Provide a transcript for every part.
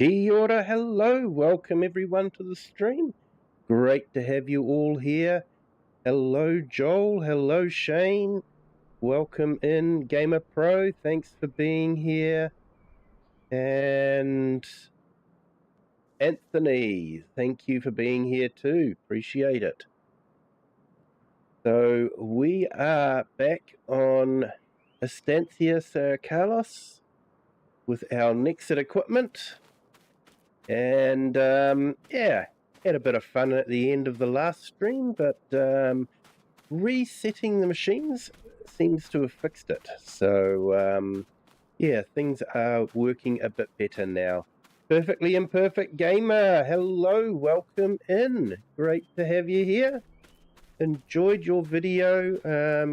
Kia ora, hello, welcome everyone to the stream. Great to have you all here. Hello Joel, hello Shane, welcome in. Gamer Pro, thanks for being here. And Anthony, thank you for being here too, appreciate it. So we are back on Estância São with our Nexat equipment. And yeah, had a bit of fun at the end of the last stream, but resetting the machines seems to have fixed it. So yeah, things are working a bit better now. Perfectly Imperfect Gamer, hello, welcome in. Great to have you here. Enjoyed your video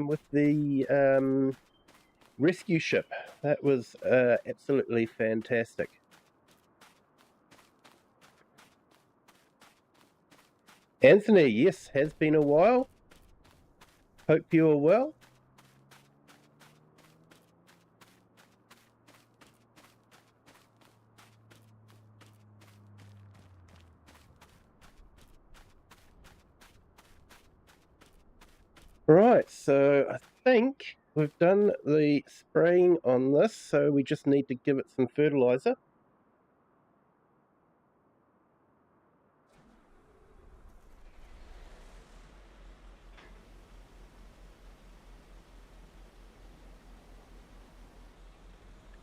with the rescue ship. That was absolutely fantastic. Anthony, yes, has been a while. Hope you are well. Right, so I think we've done the spraying on this, so we just need to give it some fertilizer.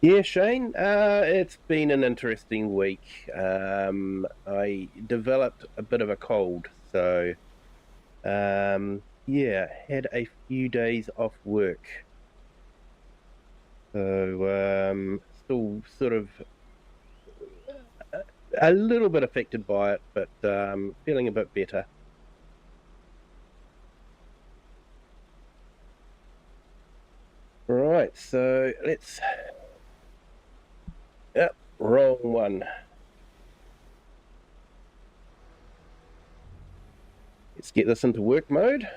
Yeah, Shane, it's been an interesting week. I developed a bit of a cold, so yeah, had a few days off work. So still sort of a little bit affected by it, but feeling a bit better. Right, so let's... Yep, wrong one. Let's get this into work mode.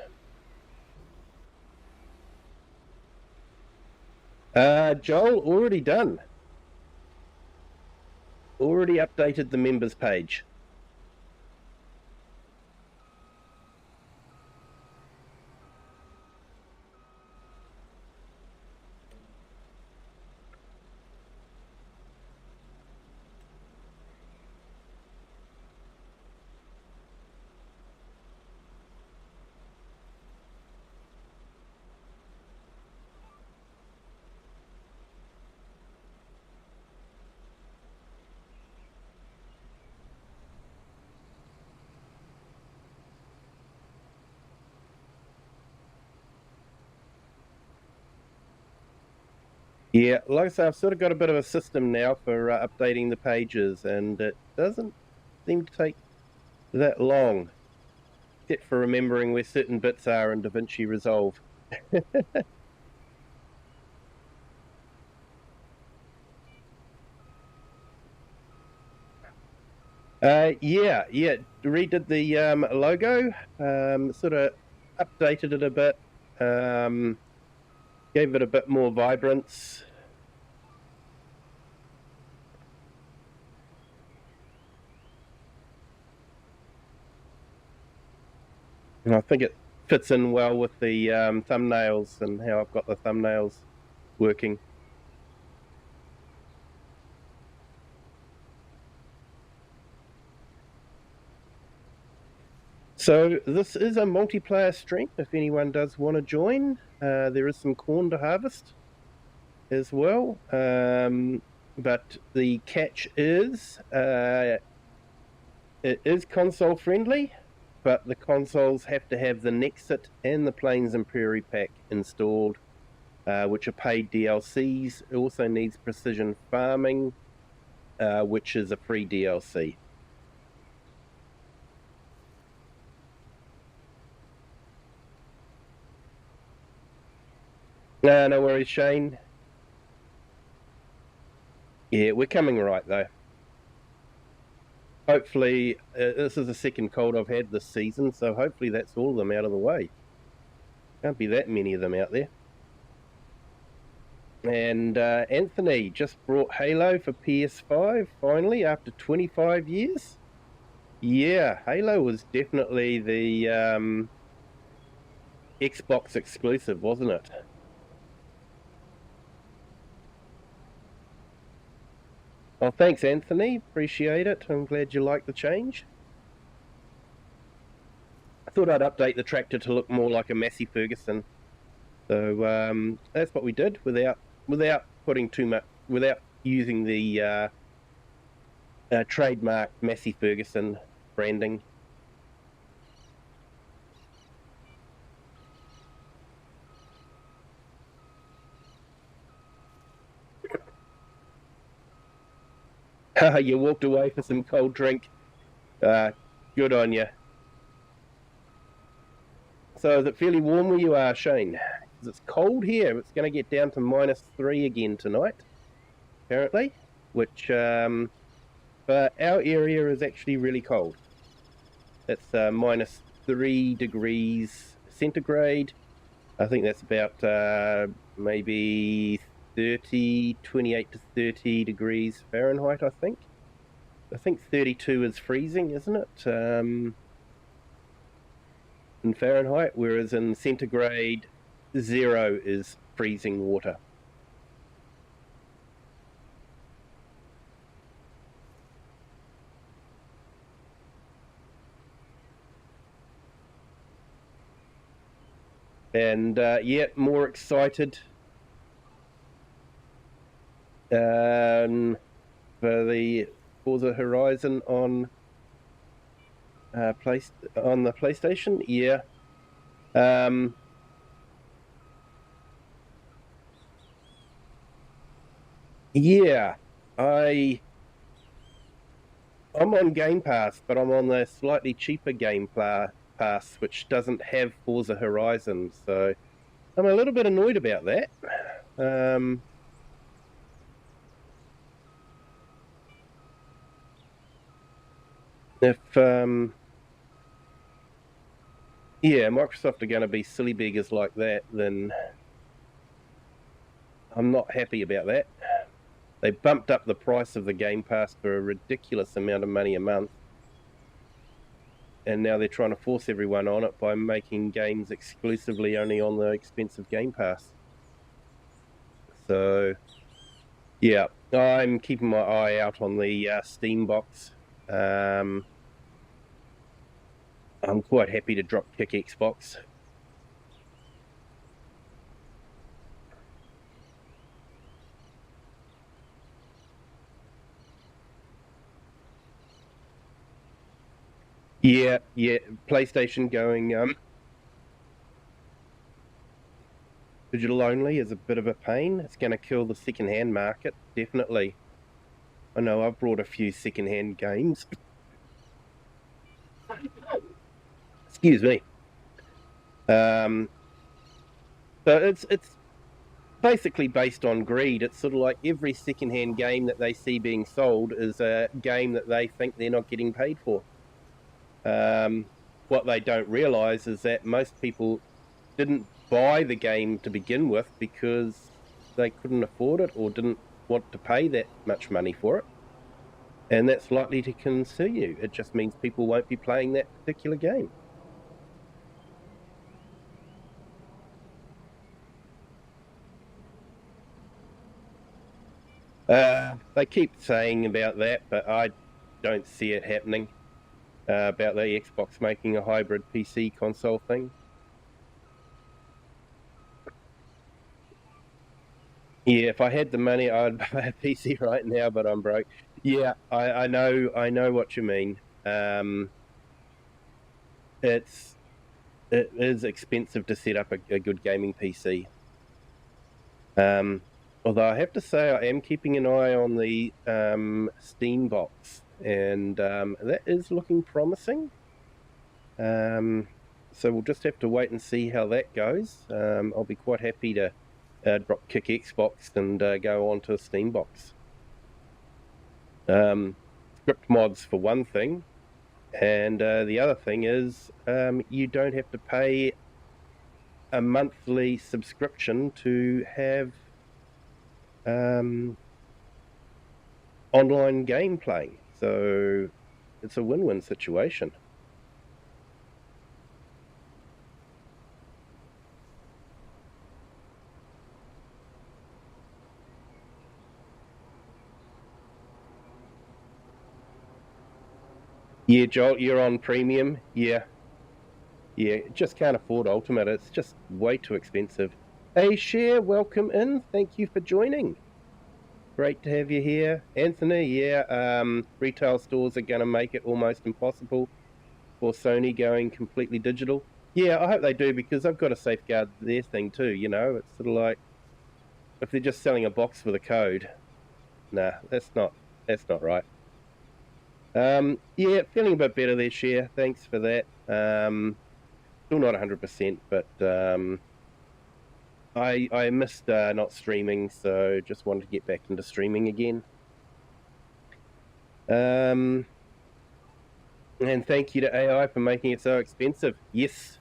Joel, already done. Already updated the members page. Yeah, like I say, I've sort of got a bit of a system now for updating the pages, and it doesn't seem to take that long, except for remembering where certain bits are in DaVinci Resolve. Yeah, redid the logo, sort of updated it a bit, gave it a bit more vibrance. And I think it fits in well with the thumbnails and how I've got the thumbnails working. So this is a multiplayer stream if anyone does want to join. There is some corn to harvest as well, but the catch is it is console friendly, but the consoles have to have the Nexat and the Plains and Prairie pack installed, which are paid DLCs. It also needs Precision Farming, which is a free DLC. No worries, Shane. Yeah, we're coming right though. Hopefully, this is the second cold I've had this season, so hopefully that's all of them out of the way. Can't be that many of them out there. And Anthony just brought Halo for PS5 finally after 25 years. Yeah, Halo was definitely the Xbox exclusive, wasn't it? Oh, thanks, Anthony. Appreciate it. I'm glad you like the change. I thought I'd update the tractor to look more like a Massey Ferguson. So that's what we did without putting too much, without using the trademark Massey Ferguson branding. You walked away for some cold drink. Good on you. So is it fairly warm where you are, Shane? Because it's cold here. It's going to get down to -3 again tonight, apparently, which but our area is actually really cold. It's -3 degrees centigrade. I think that's about maybe 28 to 30 degrees Fahrenheit, I think. I think 32 is freezing, isn't it? In Fahrenheit, whereas in centigrade, 0 is freezing water. And yeah, more excited for the Forza Horizon on the PlayStation. Yeah. Yeah, I'm on Game Pass, but I'm on the slightly cheaper Game Pass, which doesn't have Forza Horizon, so I'm a little bit annoyed about that. If yeah, Microsoft are going to be silly beggars like that, then I'm not happy about that. They bumped up the price of the Game Pass for a ridiculous amount of money a month, and now they're trying to force everyone on it by making games exclusively only on the expensive Game Pass. So yeah, I'm keeping my eye out on the Steam box. I'm quite happy to drop kick Xbox. Yeah, PlayStation going digital only is a bit of a pain. It's going to kill the second-hand market, definitely. I know I've brought a few second-hand games. Excuse me. So it's basically based on greed. It's sort of like every second-hand game that they see being sold is a game that they think they're not getting paid for. What they don't realize is that most people didn't buy the game to begin with because they couldn't afford it or didn't want to pay that much money for it. And that's likely to continue. It just means people won't be playing that particular game. They keep saying about that, but I don't see it happening. About the Xbox making a hybrid PC console thing. Yeah, if I had the money, I'd buy a PC right now, but I'm broke. Yeah, I know what you mean. It is expensive to set up a good gaming PC. Although I have to say, I am keeping an eye on the Steam box, and that is looking promising. So we'll just have to wait and see how that goes. I'll be quite happy to drop kick Xbox and go on to a Steam box. Script mods for one thing, and the other thing is you don't have to pay a monthly subscription to have online game playing. So it's a win-win situation. Yeah, Joel, you're on premium. Yeah, just can't afford Ultimate. It's just way too expensive. Hey, Cher, welcome in. Thank you for joining. Great to have you here. Anthony, yeah, retail stores are going to make it almost impossible for Sony going completely digital. Yeah, I hope they do, because I've got to safeguard their thing too, you know? It's sort of like, if they're just selling a box with a code, nah, that's not right. Yeah, feeling a bit better there, Cher. Thanks for that. Still not 100%, but I missed not streaming, so just wanted to get back into streaming again. And thank you to AI for making it so expensive. Yes,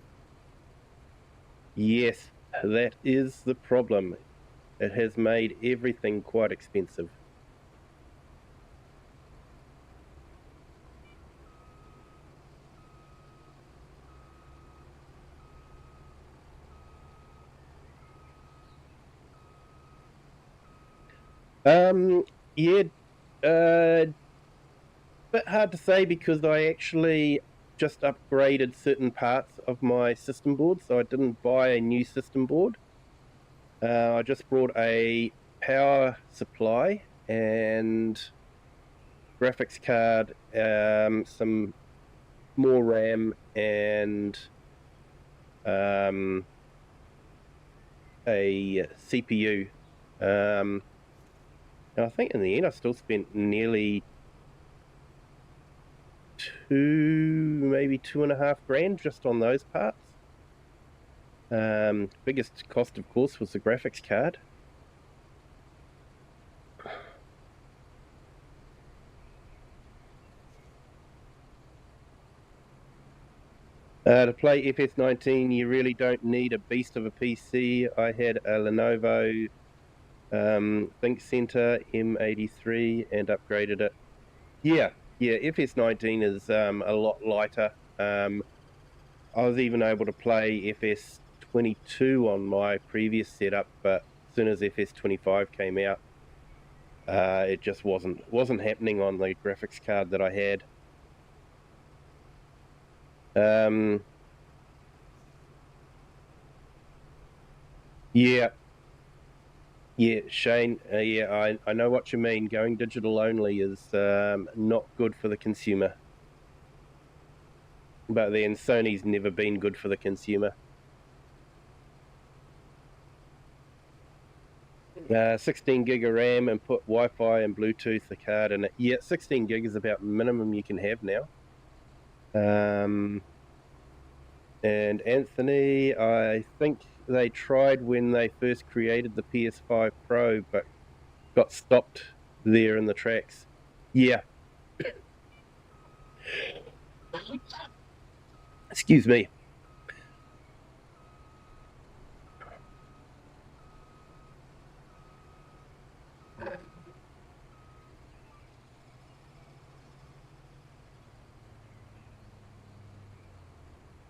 that is the problem. It has made everything quite expensive. Yeah, bit hard to say, because I actually just upgraded certain parts of my system board, so I didn't buy a new system board. I just brought a power supply and graphics card, some more RAM, and a CPU. And I think in the end I still spent nearly maybe $2.5 grand just on those parts. Biggest cost, of course, was the graphics card. To play FS19, you really don't need a beast of a PC. I had a Lenovo ThinkCentre M83 and upgraded it. Yeah, FS19 is a lot lighter. I was even able to play FS22 on my previous setup, but as soon as FS25 came out, it just wasn't happening on the graphics card that I had. Yeah, Shane. Yeah, I know what you mean. Going digital only is not good for the consumer. But then Sony's never been good for the consumer. 16 gig of RAM, and put Wi-Fi and Bluetooth the card in it. Yeah, 16 gig is about minimum you can have now. And Anthony, I think they tried when they first created the PS5 Pro, but got stopped there in the tracks. Yeah. Excuse me.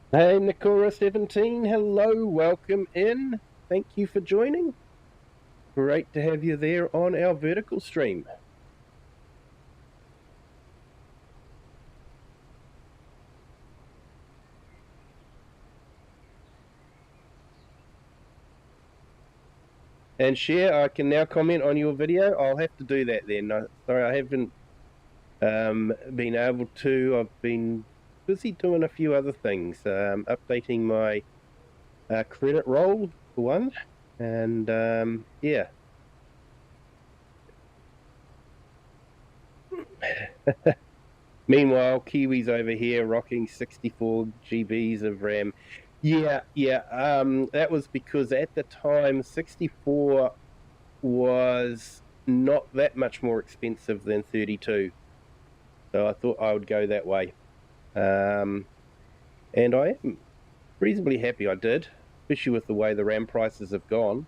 Hey, Nakura17, hello, welcome in. Thank you for joining. Great to have you there on our vertical stream. And Share, I can now comment on your video. I'll have to do that then. Sorry, I haven't been able to. I've been busy doing a few other things, updating my credit roll for one, and yeah. Meanwhile, Kiwi's over here rocking 64 GBs of RAM. Yeah. That was because at the time 64 was not that much more expensive than 32, so I thought I would go that way. And I am reasonably happy I did, especially with the way the RAM prices have gone.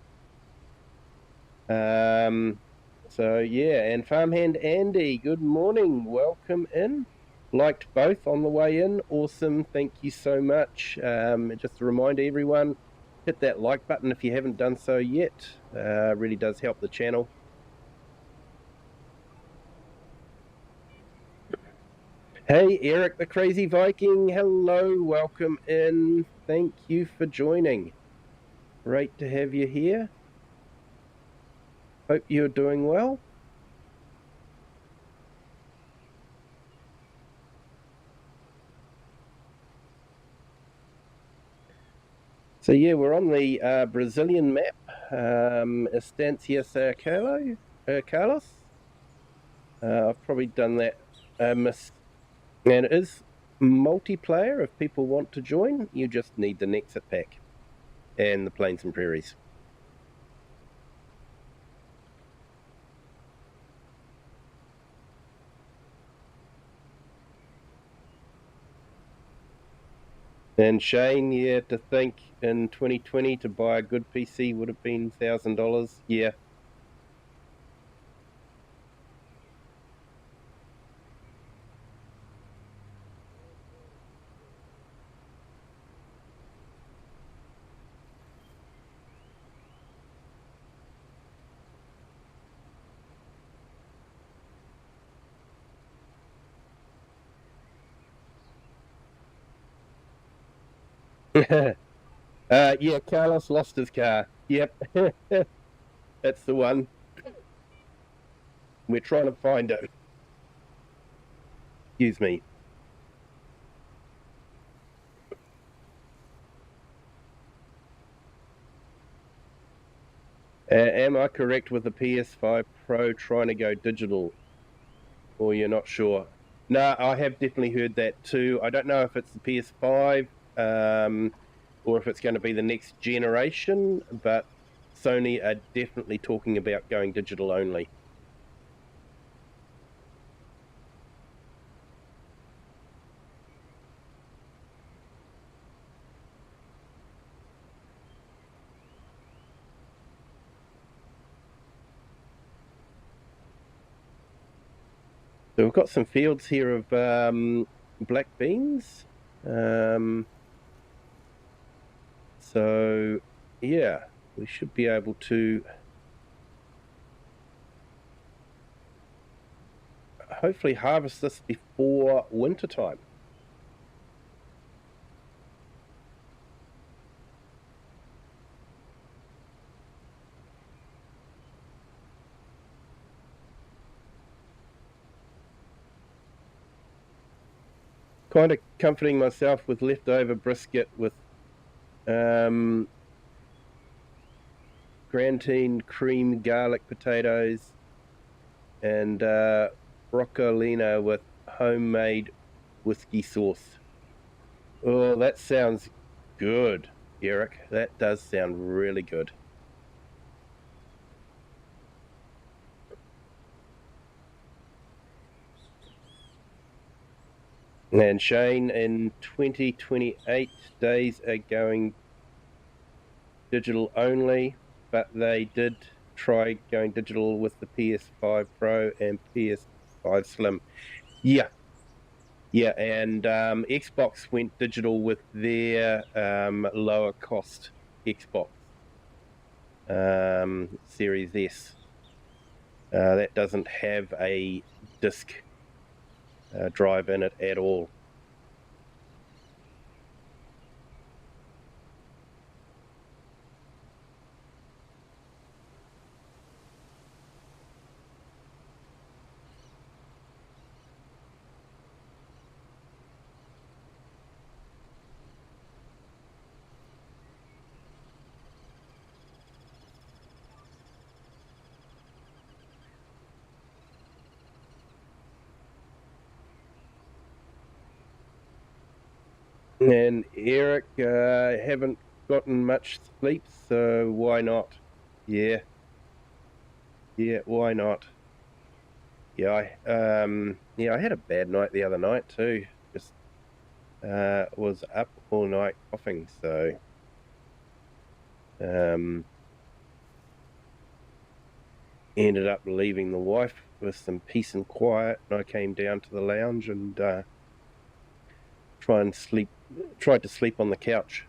So yeah, and Farmhand Andy, good morning, welcome in. Liked both on the way in, awesome, thank you so much. Just to remind everyone, hit that like button if you haven't done so yet. Really does help the channel. Hey, Eric the Crazy Viking, hello, welcome in. Thank you for joining. Great to have you here. Hope you're doing well. So yeah, we're on the Brazilian map, Estância São Carlos. I've probably done that miss, and it is multiplayer. If people want to join, you just need the Nexat Pack and the Plains and Prairies. And Shane, yeah, to think in 2020 to buy a good PC would have been $1,000. Yeah. Yeah, Carlos lost his car. Yep. That's the one. We're trying to find it. Excuse me. Am I correct with the PS5 Pro trying to go digital? Or you're not sure? No, I have definitely heard that too. I don't know if it's the PS5 or if it's going to be the next generation, but Sony are definitely talking about going digital only. So we've got some fields here of black beans. So yeah, we should be able to hopefully harvest this before winter time. Kind of comforting myself with leftover brisket with grantine cream garlic potatoes and broccolina with homemade whiskey sauce. Oh, that sounds good, Eric. That does sound really good. And Shane, in 2028, days are going digital only, but they did try going digital with the PS5 Pro and PS5 Slim. Yeah, yeah, and Xbox went digital with their lower cost Xbox Series S. That doesn't have a disk drive in it at all. And Eric, haven't gotten much sleep, so why not? Yeah, yeah, why not? Yeah, I had a bad night the other night too. Just was up all night coughing, so um, ended up leaving the wife with some peace and quiet, and I came down to the lounge and tried to sleep on the couch.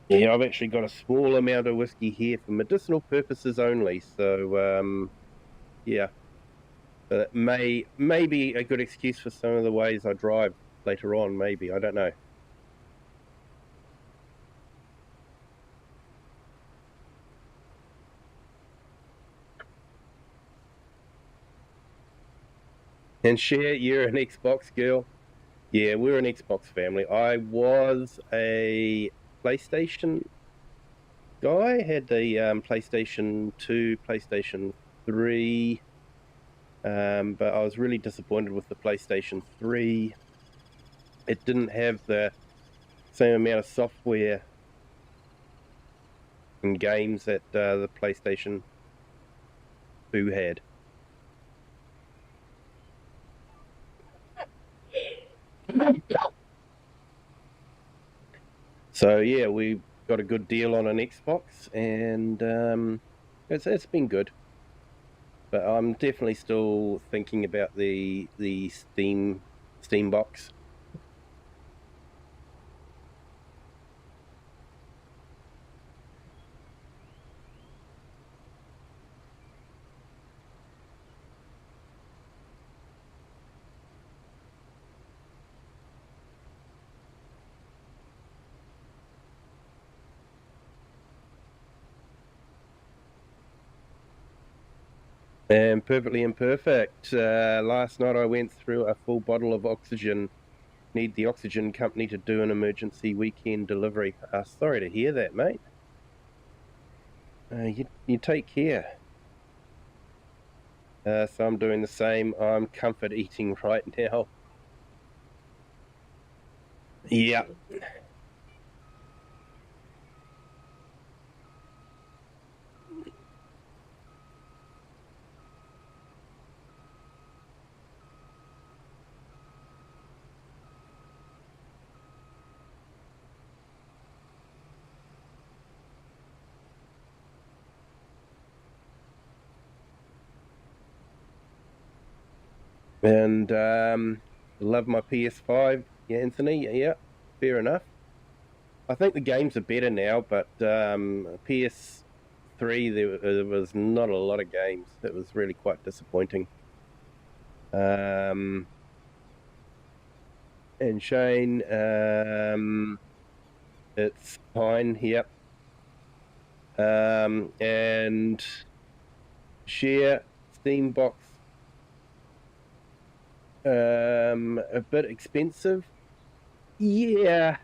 Yeah, I've actually got a small amount of whiskey here for medicinal purposes only, so yeah. But it may be a good excuse for some of the ways I drive later on, maybe, I don't know. And share, you're an Xbox girl. Yeah, we're an Xbox family. I was a PlayStation guy, had the PlayStation 2, PlayStation 3, but I was really disappointed with the PlayStation 3. It didn't have the same amount of software and games that the PlayStation 2 had. So yeah, we got a good deal on an Xbox, and it's been good. But I'm definitely still thinking about the Steam box. And Perfectly Imperfect. Last night I went through a full bottle of oxygen. Need the oxygen company to do an emergency weekend delivery. Sorry to hear that, mate. You take care. So I'm doing the same. I'm comfort eating right now. Yeah. And love my PS5. Yeah, Anthony. Yeah, fair enough. I think the games are better now, but PS3 there was not a lot of games. It was really quite disappointing. And Shane, it's fine. Yep. And share Steam box. A bit expensive. Yeah,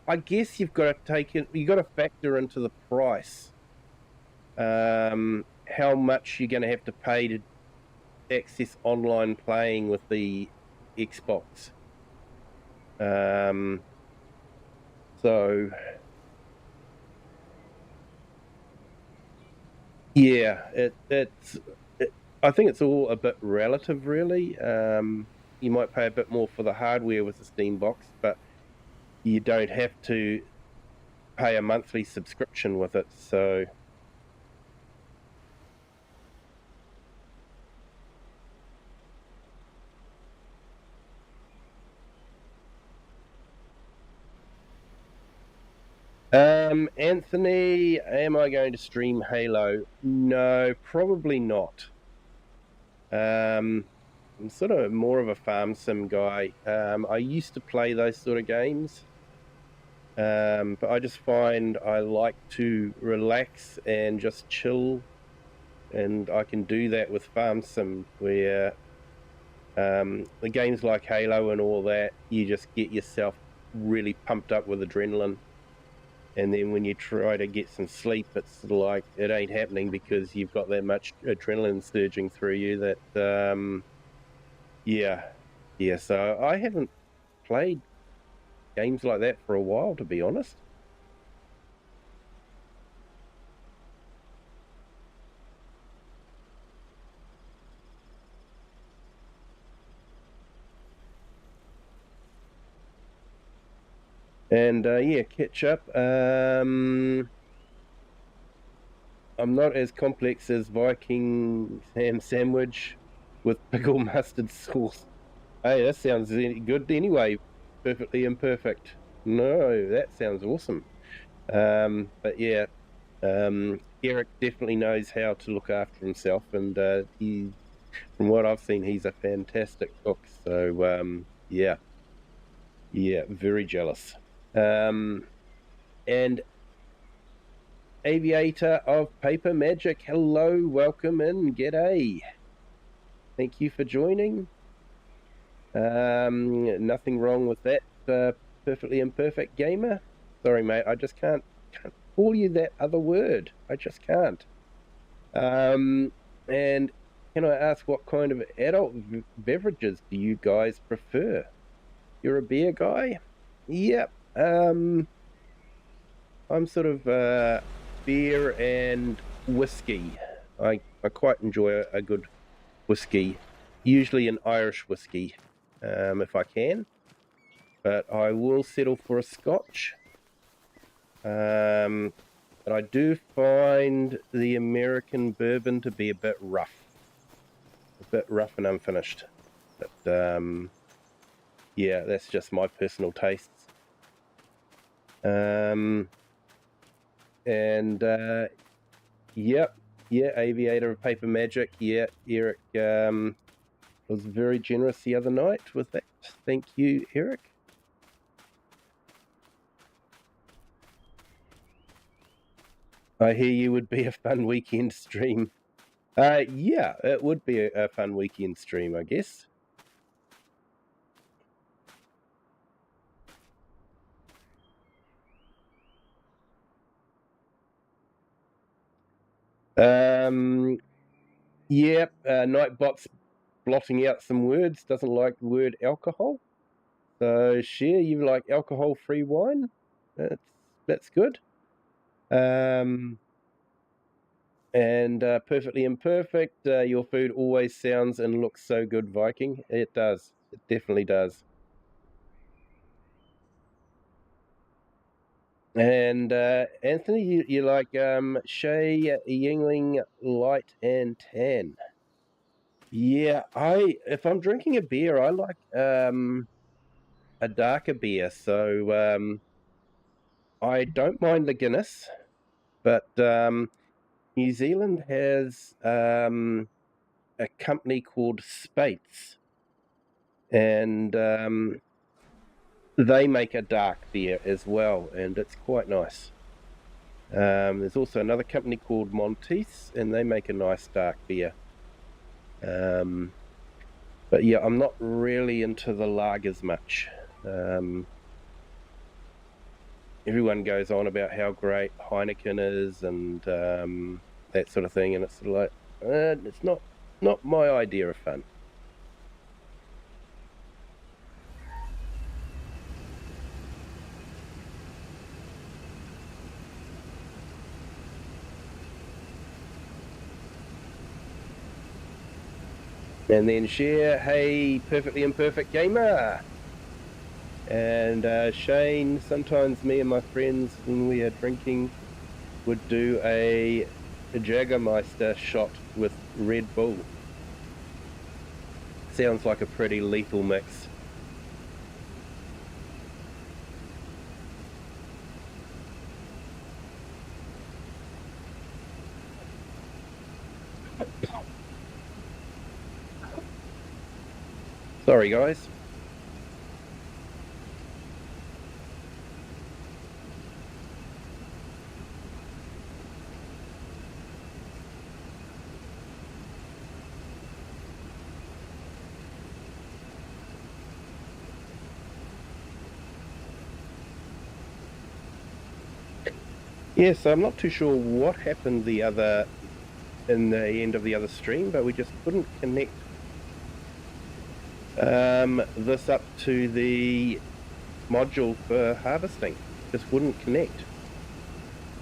I guess you've got to you got to factor into the price. How much you're going to have to pay to access online playing with the Xbox. So yeah, I think it's all a bit relative, really. You might pay a bit more for the hardware with the Steam box, but you don't have to pay a monthly subscription with it. So Anthony, am I going to stream Halo? No, probably not. I'm sort of more of a farm sim guy. I used to play those sort of games, but I just find I like to relax and just chill, and I can do that with farm sim, where the games like Halo and all that, you just get yourself really pumped up with adrenaline. And then when you try to get some sleep, it's like it ain't happening because you've got that much adrenaline surging through you that, yeah. So I haven't played games like that for a while, to be honest. And yeah, catch up. I'm not as complex as Viking ham sandwich with pickle mustard sauce. Hey, that sounds good anyway. Perfectly imperfect. No, that sounds awesome. But yeah, Eric definitely knows how to look after himself, and from what I've seen, he's a fantastic cook. So yeah, very jealous. And Aviator of Paper Magic, hello, welcome in, g'day. Thank you for joining. Nothing wrong with that. Perfectly imperfect gamer. Sorry, mate, I just can't call you that other word. I just can't. And can I ask what kind of adult beverages do you guys prefer? You're a beer guy? Yep. I'm sort of beer and whiskey. I quite enjoy a good whiskey, usually an Irish whiskey, if I can. But I will settle for a Scotch. But I do find the American bourbon to be a bit rough and unfinished. But yeah, that's just my personal tastes. And yep, Aviator of Paper Magic. Yeah, Eric was very generous the other night with that. Thank you, Eric. I hear you would be a fun weekend stream. Yeah, it would be a fun weekend stream, I guess. Yep, Nightbot's blotting out some words, doesn't like the word alcohol. So, Share, you like alcohol-free wine? That's good. And Perfectly Imperfect, your food always sounds and looks so good, Viking. It does. It definitely does. And Anthony, you like Shay, Yingling, Light, and Tan. Yeah, if I'm drinking a beer, I like a darker beer. So I don't mind the Guinness, but New Zealand has a company called Spates, and they make a dark beer as well, and it's quite nice. There's also another company called Monteith's, and they make a nice dark beer. But yeah, I'm not really into the lagers much. Everyone goes on about how great Heineken is and that sort of thing, and it's sort of like it's not my idea of fun. And then Share, hey, Perfectly Imperfect Gamer. And Shane, sometimes me and my friends, when we are drinking, would do a Jägermeister shot with Red Bull. Sounds like a pretty lethal mix. Sorry, guys. Yeah, so I'm not too sure what happened in the end of the other stream, but we just couldn't connect this up to the module for harvesting. Just wouldn't connect.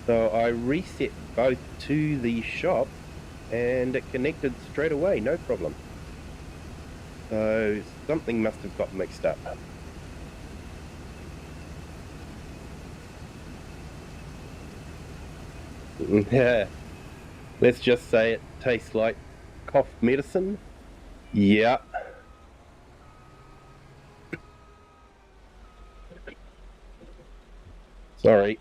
So I reset both to the shop and it connected straight away, no problem. So something must have got mixed up. Yeah. Let's just say it tastes like cough medicine. Yeah. Sorry.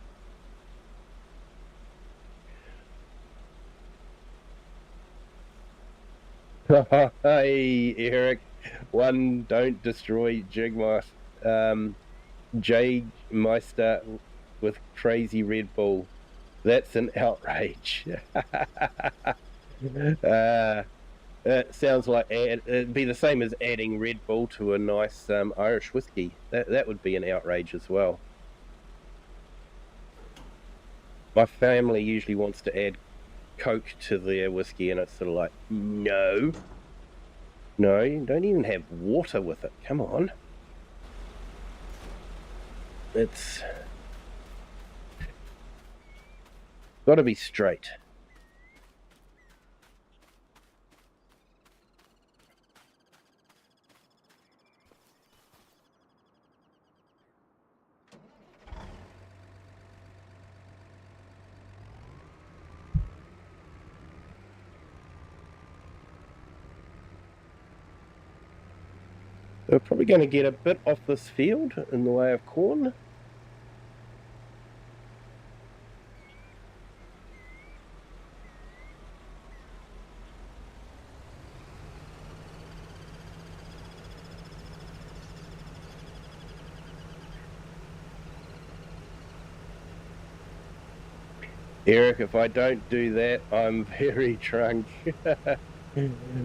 Hey, Eric. One, don't destroy Jigmoth. Meister with crazy Red Bull. That's an outrage. It sounds like it'd be the same as adding Red Bull to a nice Irish whiskey. That would be an outrage as well. My family usually wants to add Coke to their whiskey, and it's sort of like, no, you don't even have water with it. Come on. It's got to be straight. We're probably going to get a bit off this field in the way of corn. Eric, if I don't do that, I'm very drunk.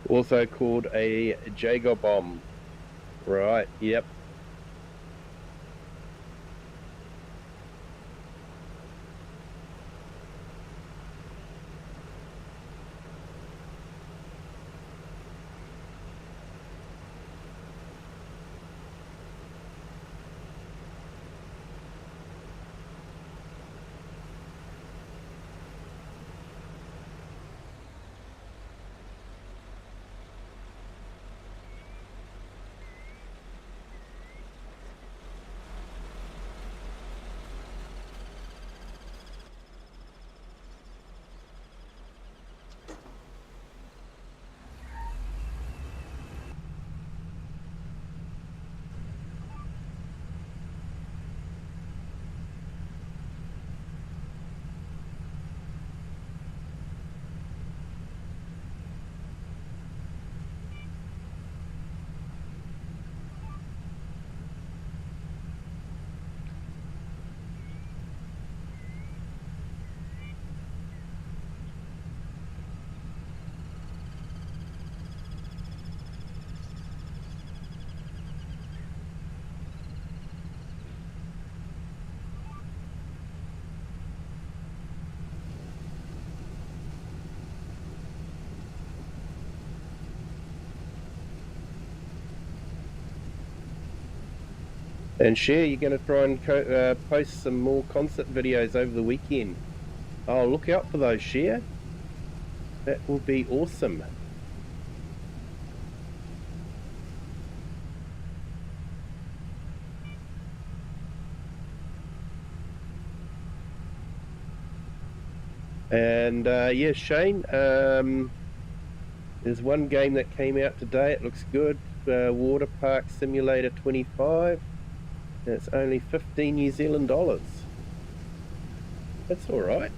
Also called a Jager bomb. Right, yep. And Cher, you're going to try and post some more concert videos over the weekend. Oh, look out for those, Cher. That will be awesome. And yeah, Shane, there's one game that came out today. It looks good. Water Park Simulator 25. And it's only 15 New Zealand dollars. That's all right.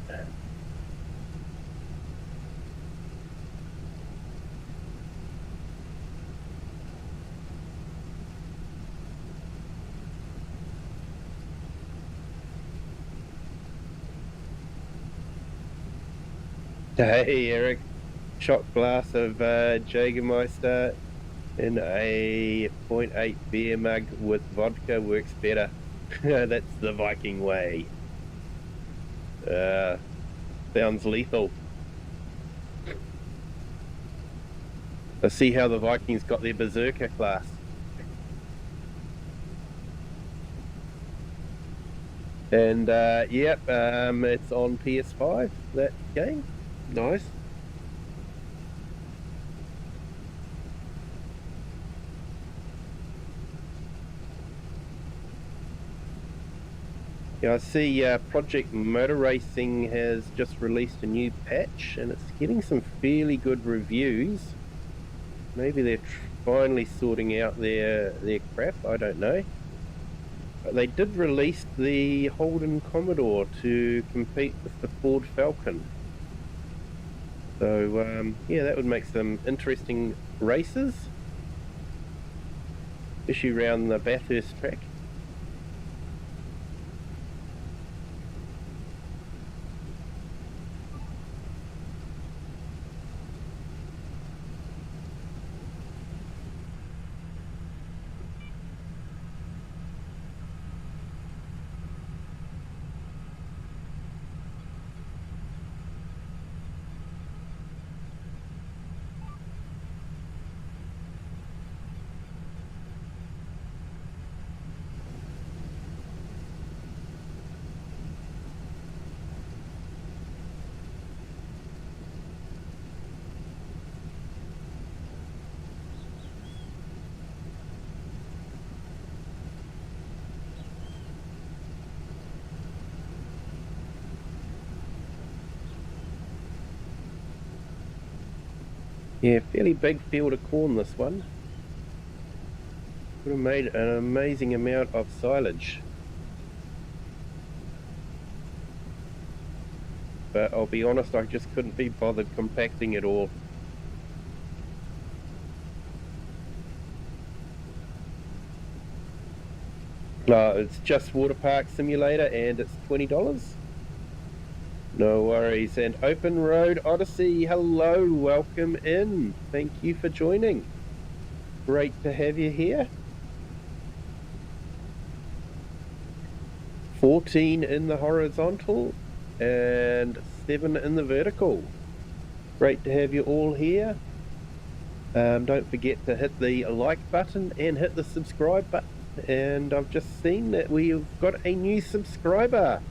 Hey, Eric. Shot glass of Jägermeister in a 0.8 beer mug with vodka works better. That's the Viking way. Sounds lethal. I see how the Vikings got their Berserker class. And yep, it's on PS5, that game. Nice. Yeah, I see Project Motor Racing has just released a new patch and it's getting some fairly good reviews. Maybe they're finally sorting out their crap, I don't know. But they did release the Holden Commodore to compete with the Ford Falcon. So yeah, that would make some interesting races, especially around the Bathurst track. Yeah, fairly big field of corn, this one. Would have made an amazing amount of silage. But I'll be honest, I just couldn't be bothered compacting it all. It's just Water Park Simulator and it's $20. No worries. And Open Road Odyssey, hello, welcome in. Thank you for joining. Great to have you here. 14 in the horizontal and 7 in the vertical. Great to have you all here. Don't forget to hit the like button and hit the subscribe button. And I've just seen that we've got a new subscriber.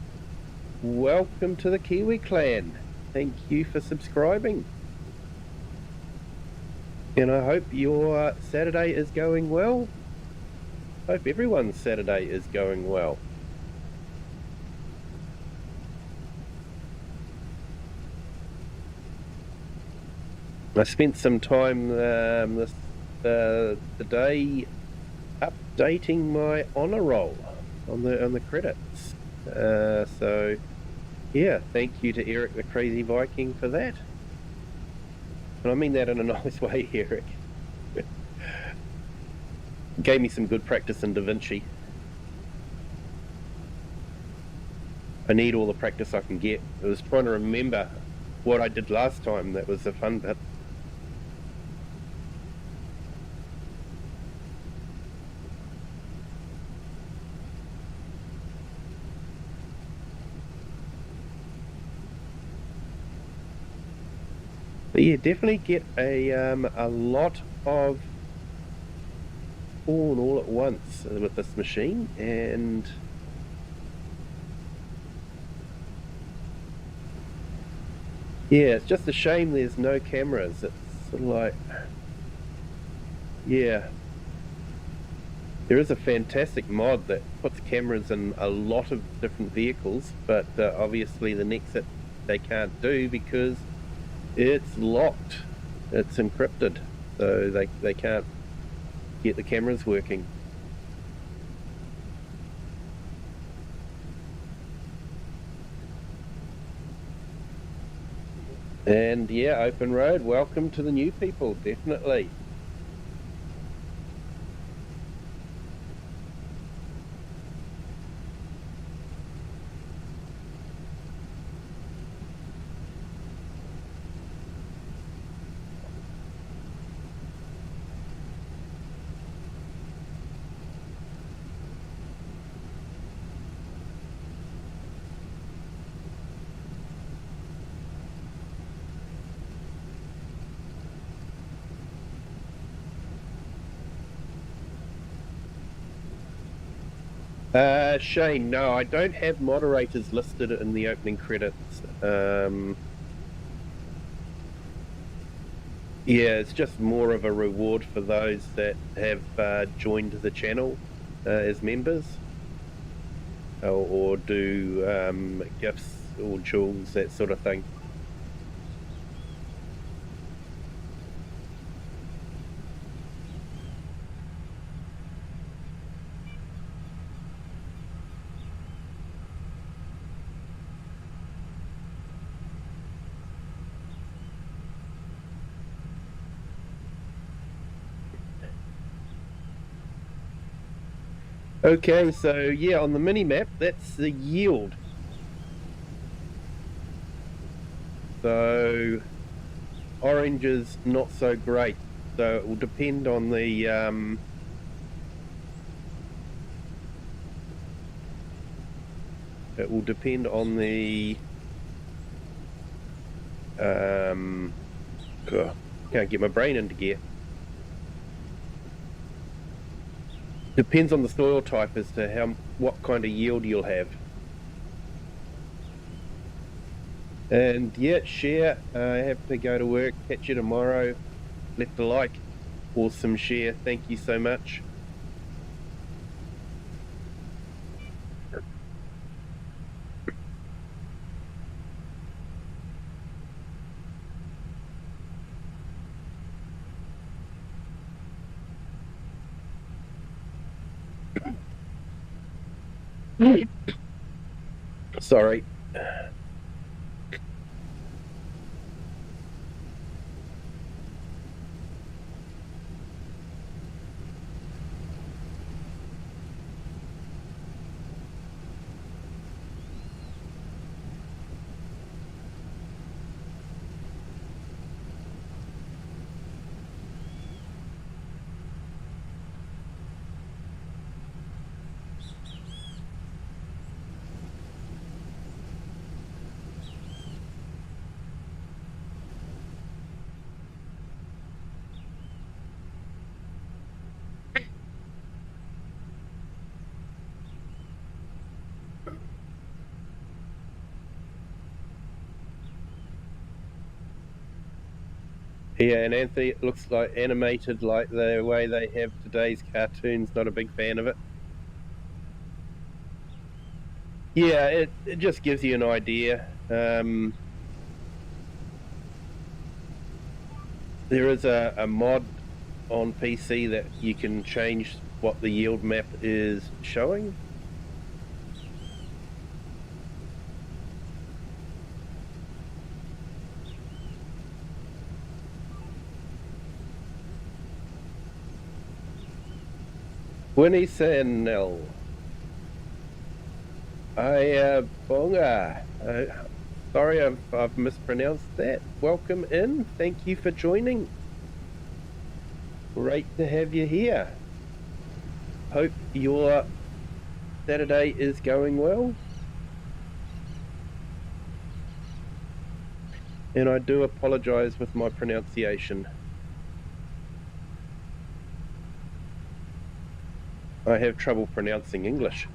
Welcome to the Kiwi clan. Thank you for subscribing. And I hope your Saturday is going well. Hope everyone's Saturday is going well. I spent some time today updating my honor roll on the credits. So yeah, thank you to Eric the Crazy Viking for that. And I mean that in a nice way, Eric. Gave me some good practice in DaVinci. I need all the practice I can get. I was trying to remember what I did last time. That was the fun bit. But yeah, definitely get a lot of corn all at once with this machine, and yeah, it's just a shame there's no cameras. It's sort of like, yeah, there is a fantastic mod that puts cameras in a lot of different vehicles, but obviously the Nexat they can't do because it's locked, it's encrypted, so they can't get the cameras working. And yeah, Open Road, welcome to the new people, definitely. Shane, no, I don't have moderators listed in the opening credits. Yeah, it's just more of a reward for those that have joined the channel as members, or do gifts or jewels, that sort of thing. Okay, so yeah, on the mini map, that's the yield. So orange is not so great. So it will depend on the can't get my brain into gear. Depends on the soil type as to what kind of yield you'll have. And yeah, share. I have to go to work. Catch you tomorrow. Left a like. Awesome share. Thank you so much. Sorry. Yeah, and Anthony, it looks like animated like the way they have today's cartoons. Not a big fan of it. Yeah, it just gives you an idea. There is a mod on PC that you can change what the yield map is showing. Winnie Sanel. Bonga. Sorry, I've mispronounced that. Welcome in. Thank you for joining. Great to have you here. Hope your Saturday is going well. And I do apologize with my pronunciation. I have trouble pronouncing English.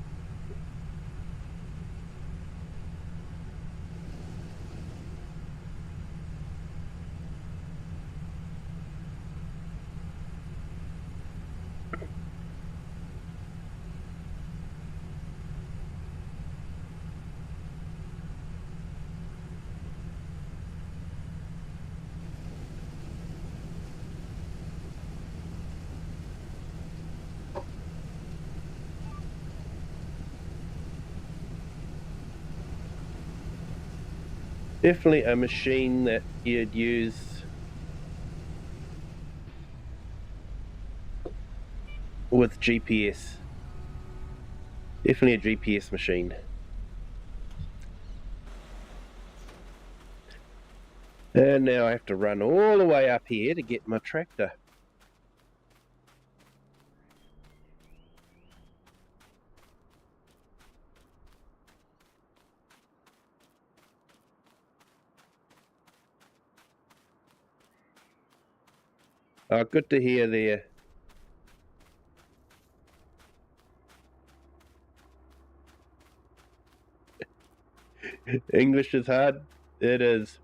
Definitely a machine that you'd use with GPS. Definitely a GPS machine. And now I have to run all the way up here to get my tractor. Oh, good to hear there. English is hard. It is.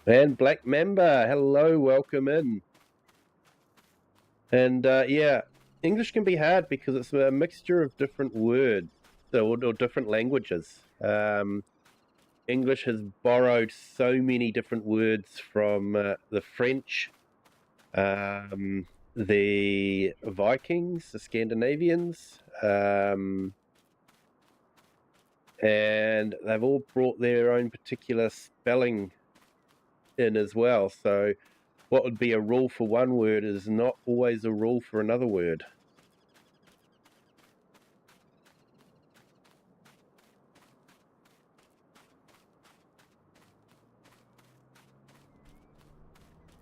And Black Mamba, hello, welcome in. And yeah, English can be hard because it's a mixture of different words or different languages. English has borrowed so many different words from the French, the Vikings, the Scandinavians, and they've all brought their own particular spelling in as well. So what would be a rule for one word is not always a rule for another word.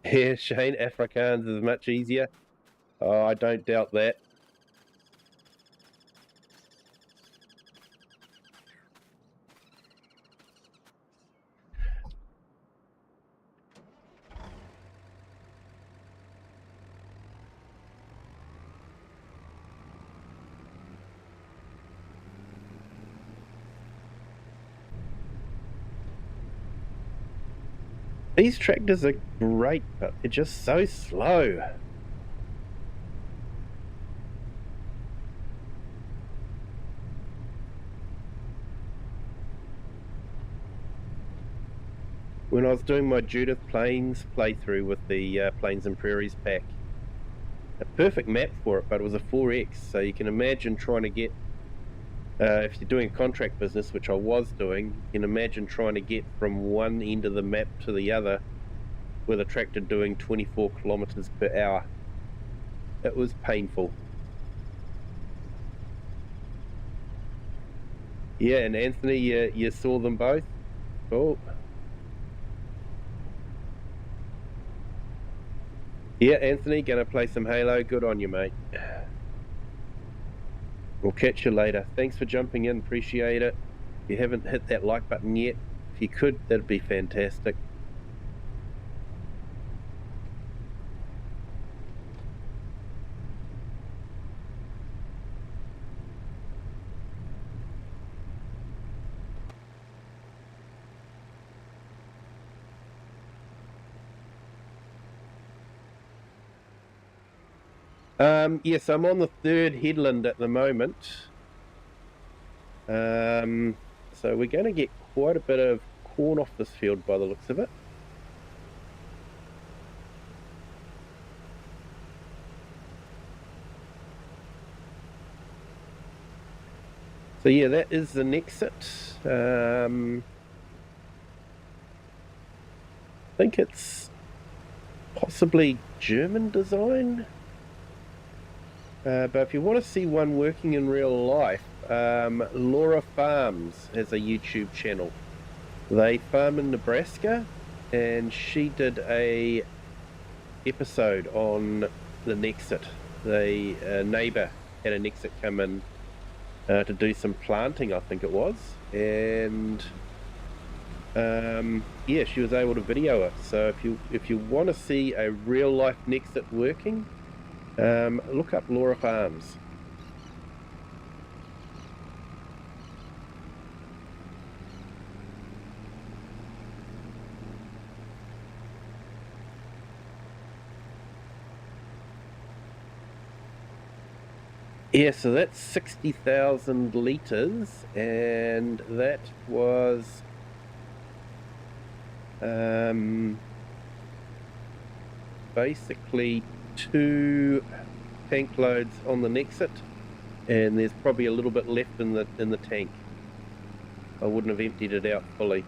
Yeah, Shane, Afrikaans is much easier. Oh, I don't doubt that. These tractors are great, but they're just so slow. When I was doing my Judith Plains playthrough with the Plains and Prairies pack, a perfect map for it, but it was a 4X, so you can imagine trying to get, if you're doing contract business, which I was doing, you can imagine trying to get from one end of the map to the other with a tractor doing 24 kilometers per hour. It was painful. Yeah, and Anthony, you saw them both? Oh. Yeah, Anthony, gonna play some Halo. Good on you, mate. We'll catch you later. Thanks for jumping in, appreciate it. If you haven't hit that like button yet, if you could, that'd be fantastic. Yes, I'm on the third headland at the moment. So we're going to get quite a bit of corn off this field by the looks of it. So yeah, that is the Nexat. I think it's possibly German design. But if you want to see one working in real life, Laura Farms has a YouTube channel. They farm in Nebraska, and she did a episode on the Nexat. A neighbour had a Nexat come in to do some planting, I think it was, and yeah, she was able to video it. So if you want to see a real life Nexat working, look up Laura Farms. Yeah, so that's 60,000 litres, and that was basically 2 tank loads on the Nexat, and there's probably a little bit left in the tank. I wouldn't have emptied it out fully.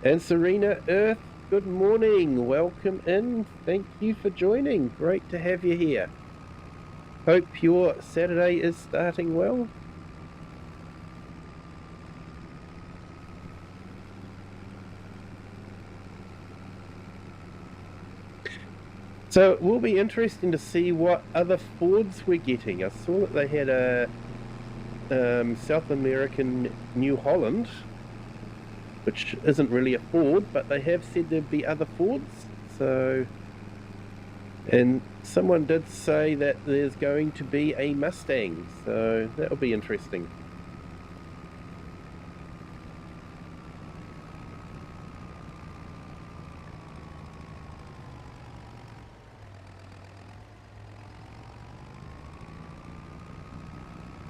And Serena Earth, good morning, welcome in, thank you for joining, great to have you here. Hope your Saturday is starting well. So it will be interesting to see what other Fords we're getting. I saw that they had a South American New Holland, which isn't really a Ford, but they have said there'd be other Fords. So And someone did say that there's going to be a Mustang, so that'll be interesting.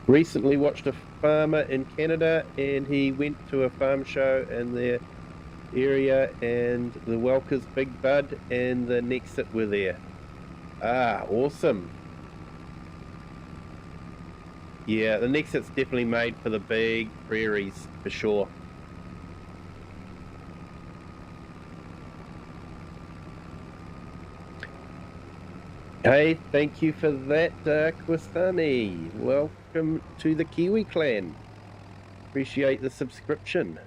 Recently watched a farmer in Canada, and he went to a farm show in their area, and the Welker's Big Bud and the Nexat were there. Ah, awesome. Yeah, the Nexat's definitely made for the big prairies, for sure. Hey, thank you for that, Kwasani. Welcome to the Kiwi clan. Appreciate the subscription.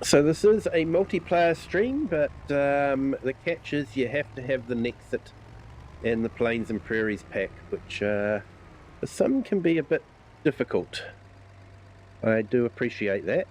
So this is a multiplayer stream, but the catch is you have to have the Nexat and the Plains and Prairies pack, which for some can be a bit difficult. I do appreciate that.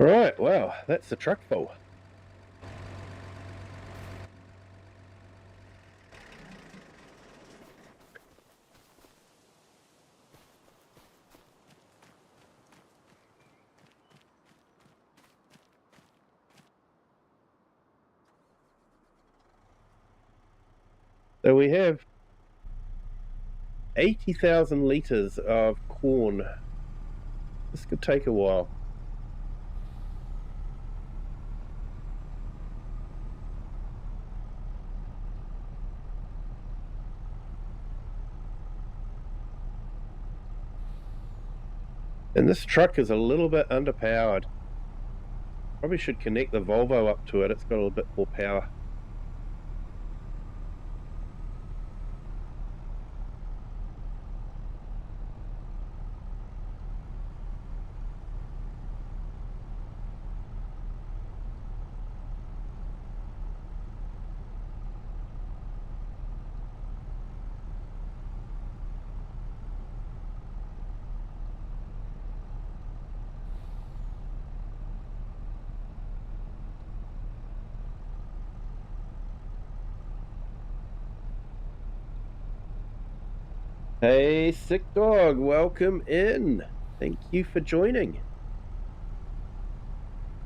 Right, wow, that's the truck full. So we have 80,000 litres of corn. This could take a while. And this truck is a little bit underpowered. Probably should connect the Volvo up to it. It's got a little bit more power. Hey, Sick Dog, welcome in. Thank you for joining.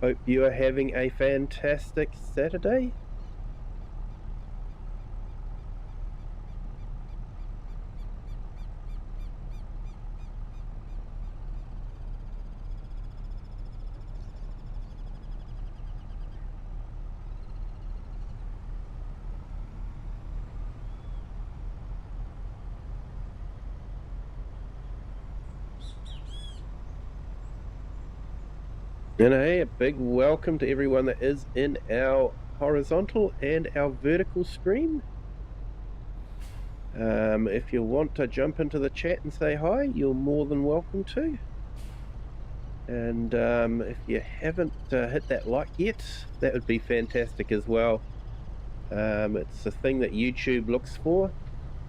Hope you are having a fantastic Saturday. And hey, a big welcome to everyone that is in our horizontal and our vertical stream. If you want to jump into the chat and say hi, you're more than welcome to. And if you haven't hit that like yet, that would be fantastic as well. It's a thing that YouTube looks for.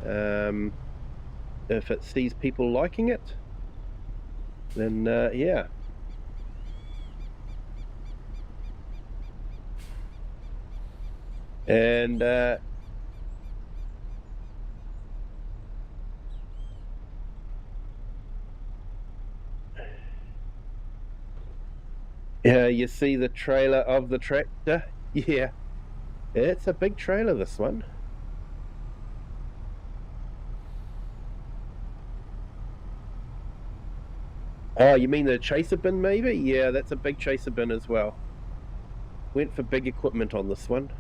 If it sees people liking it, then yeah. And you see the trailer of the tractor? Yeah, it's a big trailer, this one. Oh, you mean the chaser bin, maybe? Yeah, that's a big chaser bin as well. Went for big equipment on this one.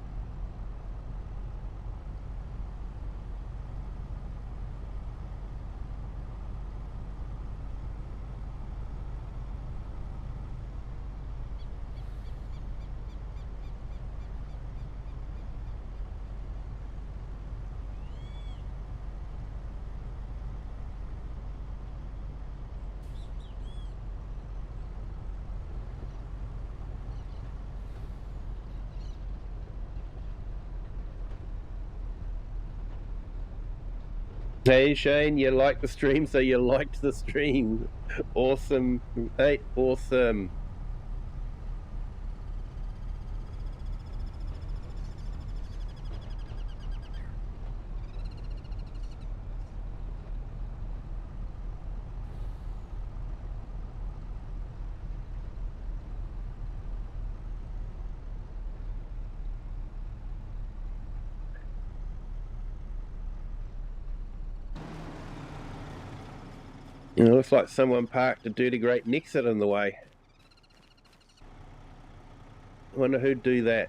Hey Shane, you liked the stream, so you liked the stream. Awesome. Hey, awesome. It looks like someone parked a dirty great Nexat in the way. I wonder who'd do that.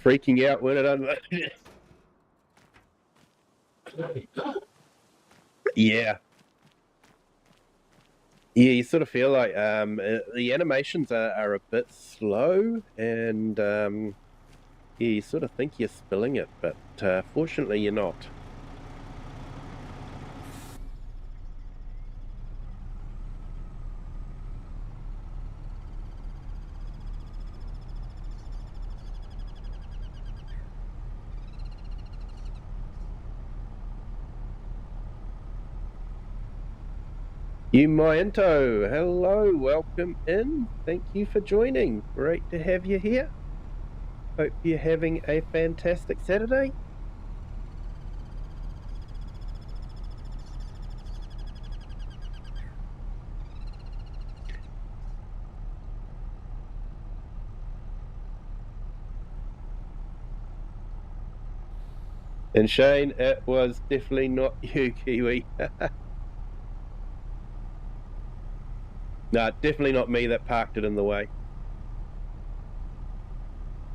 Freaking out when it unloaded. Yeah. Yeah, you sort of feel like the animations are a bit slow, and yeah, you sort of think you're spilling it, but fortunately you're not. You Mayanto, hello, welcome in. Thank you for joining. Great to have you here. Hope you're having a fantastic Saturday. And Shane, it was definitely not you, Kiwi. No, definitely not me that parked it in the way.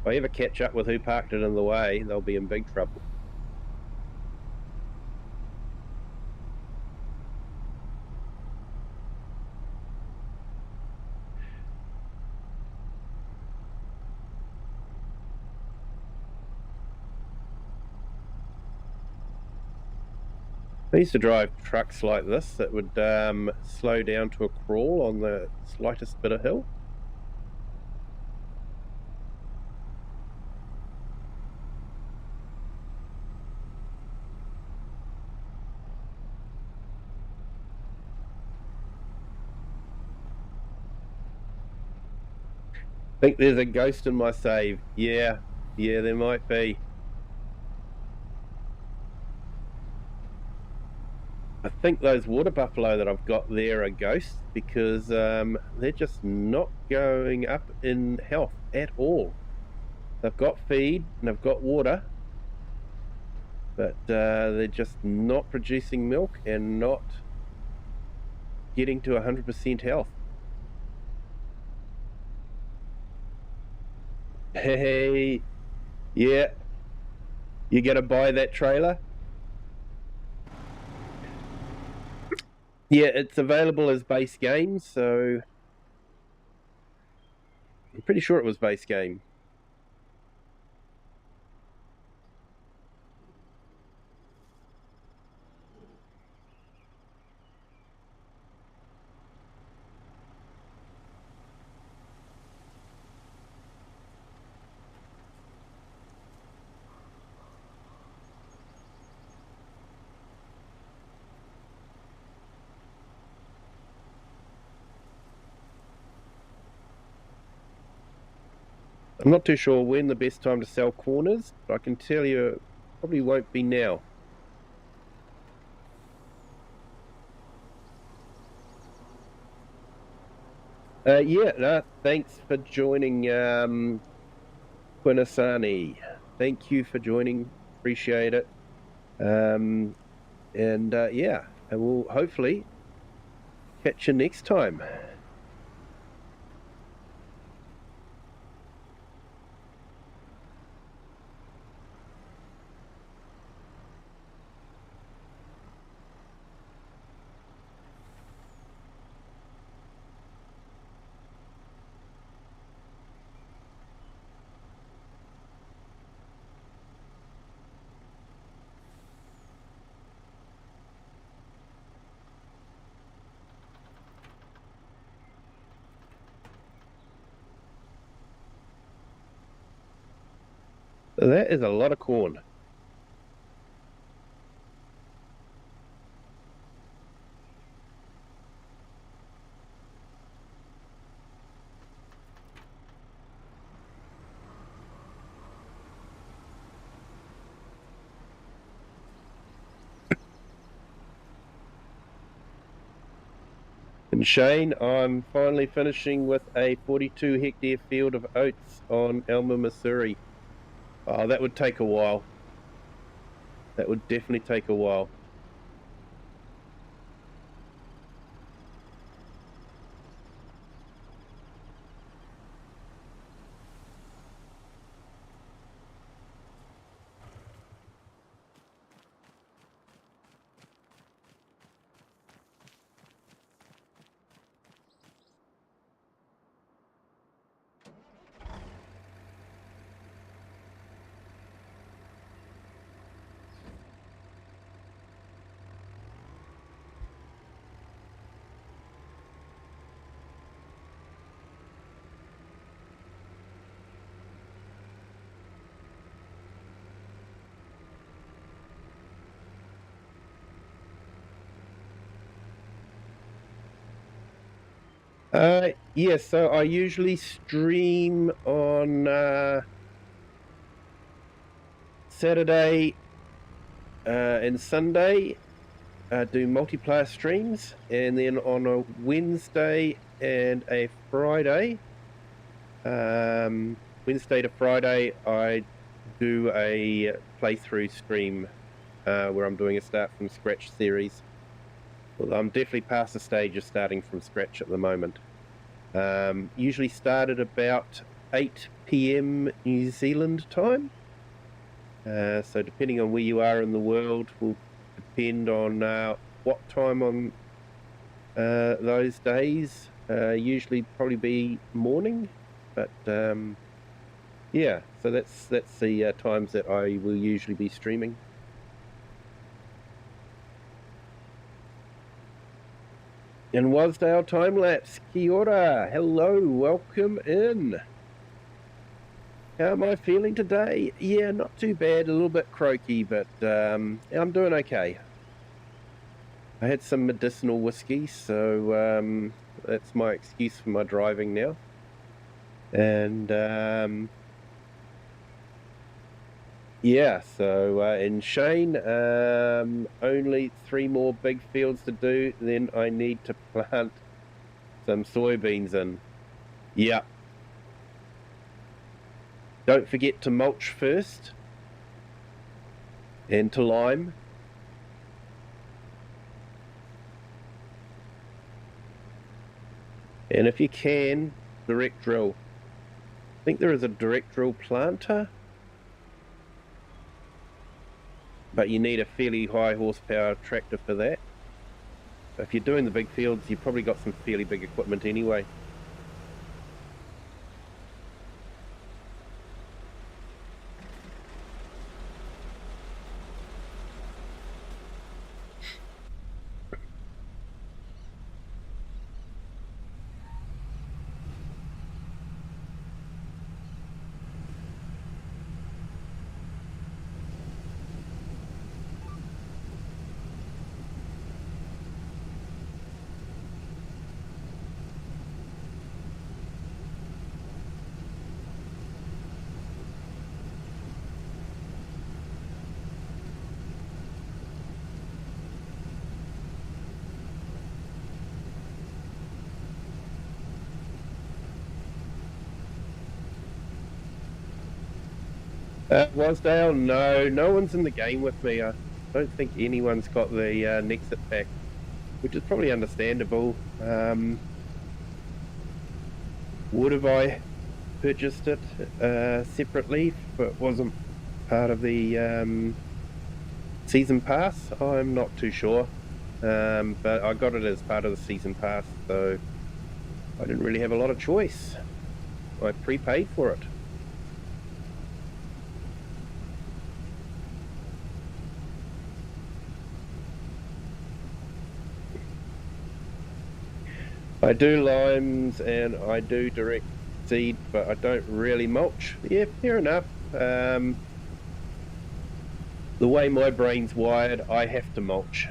If I ever catch up with who parked it in the way, they'll be in big trouble. I used to drive trucks like this that would slow down to a crawl on the slightest bit of hill. I think there's a ghost in my save. Yeah, there might be. I think those water buffalo that I've got there are ghosts because they're just not going up in health at all. They've got feed and they've got water, but they're just not producing milk and not getting to 100% health. Hey, yeah, you gonna buy that trailer? Yeah, it's available as base game, so I'm pretty sure it was base game. I'm not too sure when the best time to sell corn is, but I can tell you it probably won't be now. Thanks for joining, Quinasani. Thank you for joining. Appreciate it. And we'll hopefully catch you next time. That is a lot of corn. And Shane, I'm finally finishing with a 42 hectare field of oats on Elmer, Missouri. Oh, that would take a while. That would definitely take a while. So I usually stream on Saturday and Sunday, do multiplayer streams, and then on a Wednesday and a Friday, Wednesday to Friday, I do a playthrough stream where I'm doing a start from scratch series. Well, I'm definitely past the stage of starting from scratch at the moment. Usually start at about 8 PM New Zealand time. So depending on where you are in the world will depend on what time on those days. Usually probably be morning, but yeah, so that's the times that I will usually be streaming. And Wasdale Time-Lapse, kia ora, hello, welcome in. How am I feeling today? Yeah, not too bad, a little bit croaky, but I'm doing okay. I had some medicinal whiskey, so that's my excuse for my driving now. And and Shane, only 3 more big fields to do, then I need to plant some soybeans in. Yeah. Don't forget to mulch first, and to lime. And if you can, direct drill. I think there is a direct drill planter, but you need a fairly high horsepower tractor for that. If you're doing the big fields, you've probably got some fairly big equipment anyway. Wasdale, no one's in the game with me. I don't think anyone's got the Nexat Pack, which is probably understandable. Would have I purchased it separately if it wasn't part of the season pass? I'm not too sure, but I got it as part of the season pass, so I didn't really have a lot of choice. I prepaid for it. I do limes and I do direct seed, but I don't really mulch. Yeah, fair enough. The way my brain's wired, I have to mulch.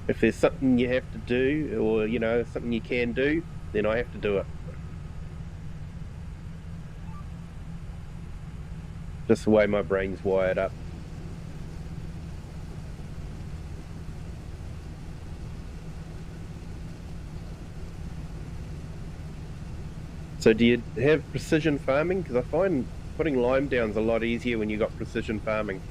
If there's something you have to do, or something you can do, then I have to do it. Just the way my brain's wired up. So do you have precision farming? Because I find putting lime down's a lot easier when you got precision farming.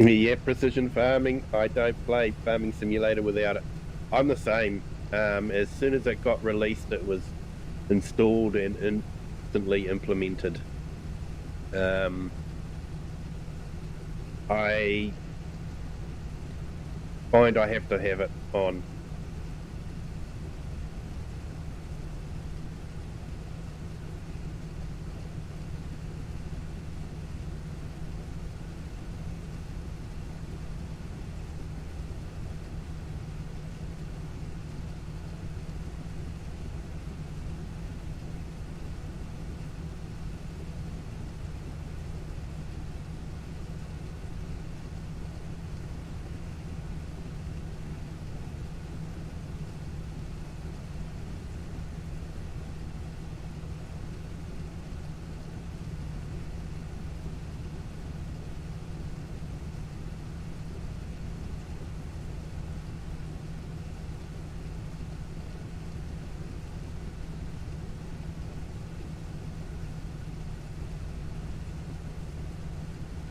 Yeah, precision farming. I don't play Farming Simulator without it. I'm the same. As soon as it got released, it was installed and instantly implemented. I find I have to have it on.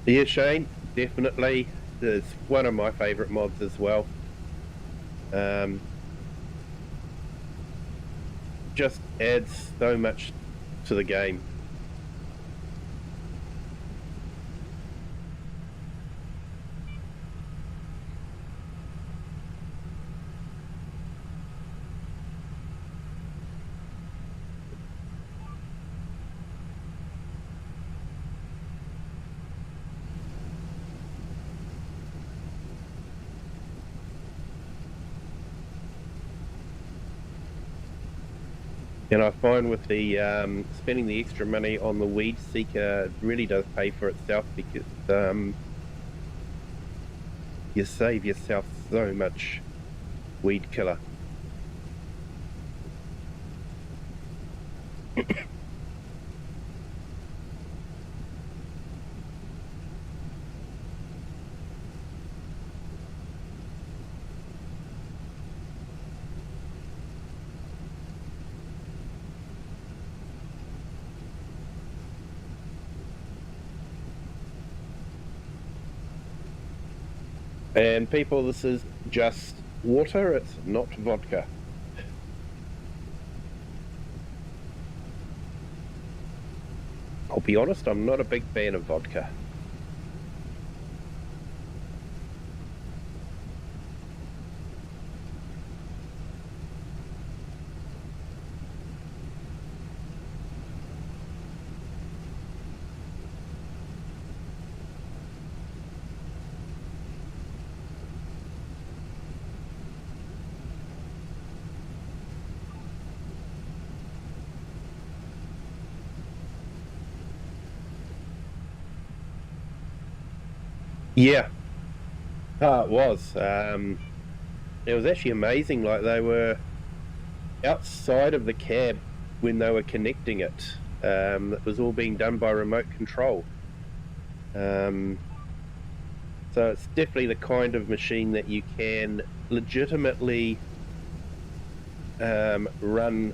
Yeah, Shane, definitely. It's one of my favourite mods as well. Just adds so much to the game. And I find with the spending the extra money on the weed seeker, it really does pay for itself, because you save yourself so much weed killer. And people, this is just water, it's not vodka. I'll be honest, I'm not a big fan of vodka. Yeah, it was. It was actually amazing. Like, they were outside of the cab when they were connecting it. It was all being done by remote control. So it's definitely the kind of machine that you can legitimately run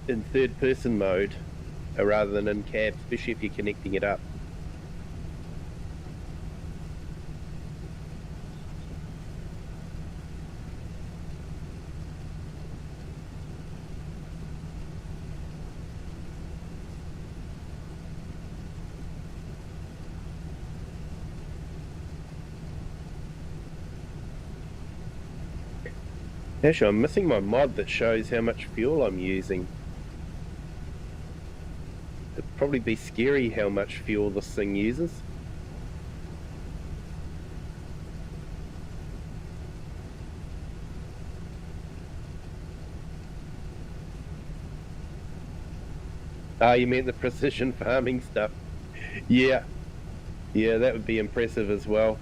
in third-person mode rather than in cab, especially if you're connecting it up. Actually, I'm missing my mod that shows how much fuel I'm using. It'd probably be scary how much fuel this thing uses. Ah, you meant the precision farming stuff. Yeah, yeah, that would be impressive as well.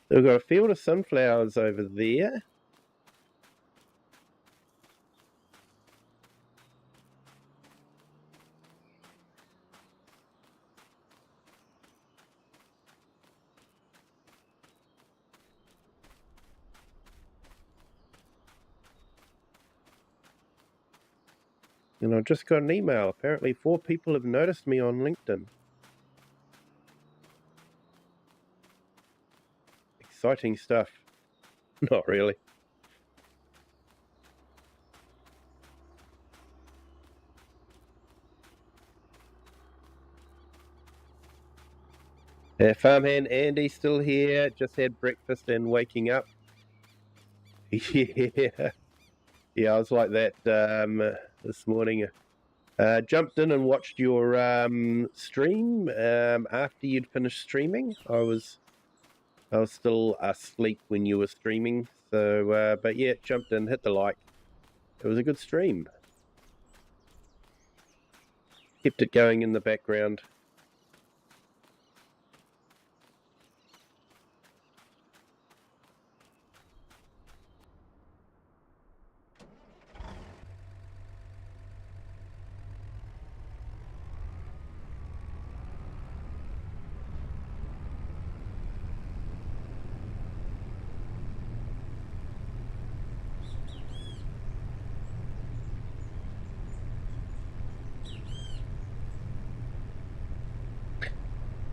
We've got a field of sunflowers over there. And I've just got an email. Apparently 4 people have noticed me on LinkedIn. Exciting stuff. Not really. Farmhand Andy still here. Just had breakfast and waking up. Yeah. Yeah, I was like that this morning. Jumped in and watched your stream after you'd finished streaming. I was still asleep when you were streaming. So, but yeah, jumped in, hit the like. It was a good stream. Kept it going in the background.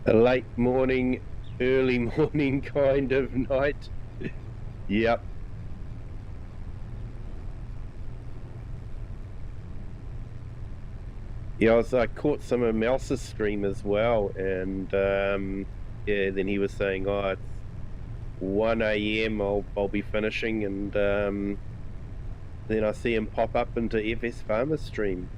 A late morning, early morning kind of night. Yep. Yeah, I caught some of Mouse's stream as well, and yeah, then he was saying, "Oh, it's 1 a.m. I'll be finishing," and then I see him pop up into FS Farmer's stream.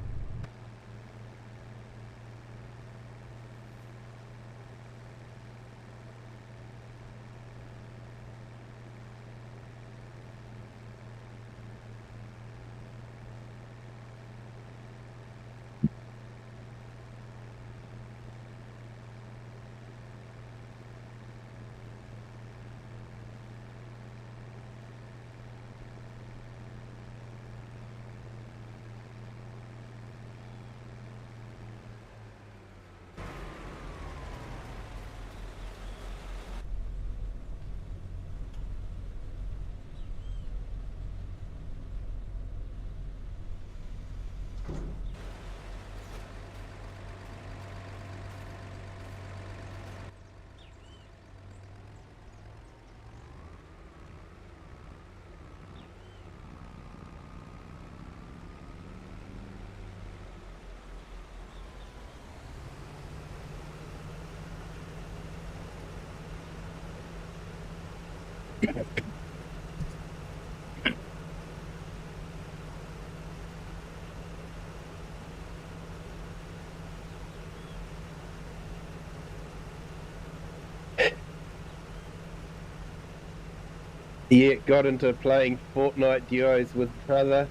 Yeah, got into playing Fortnite duos with brother.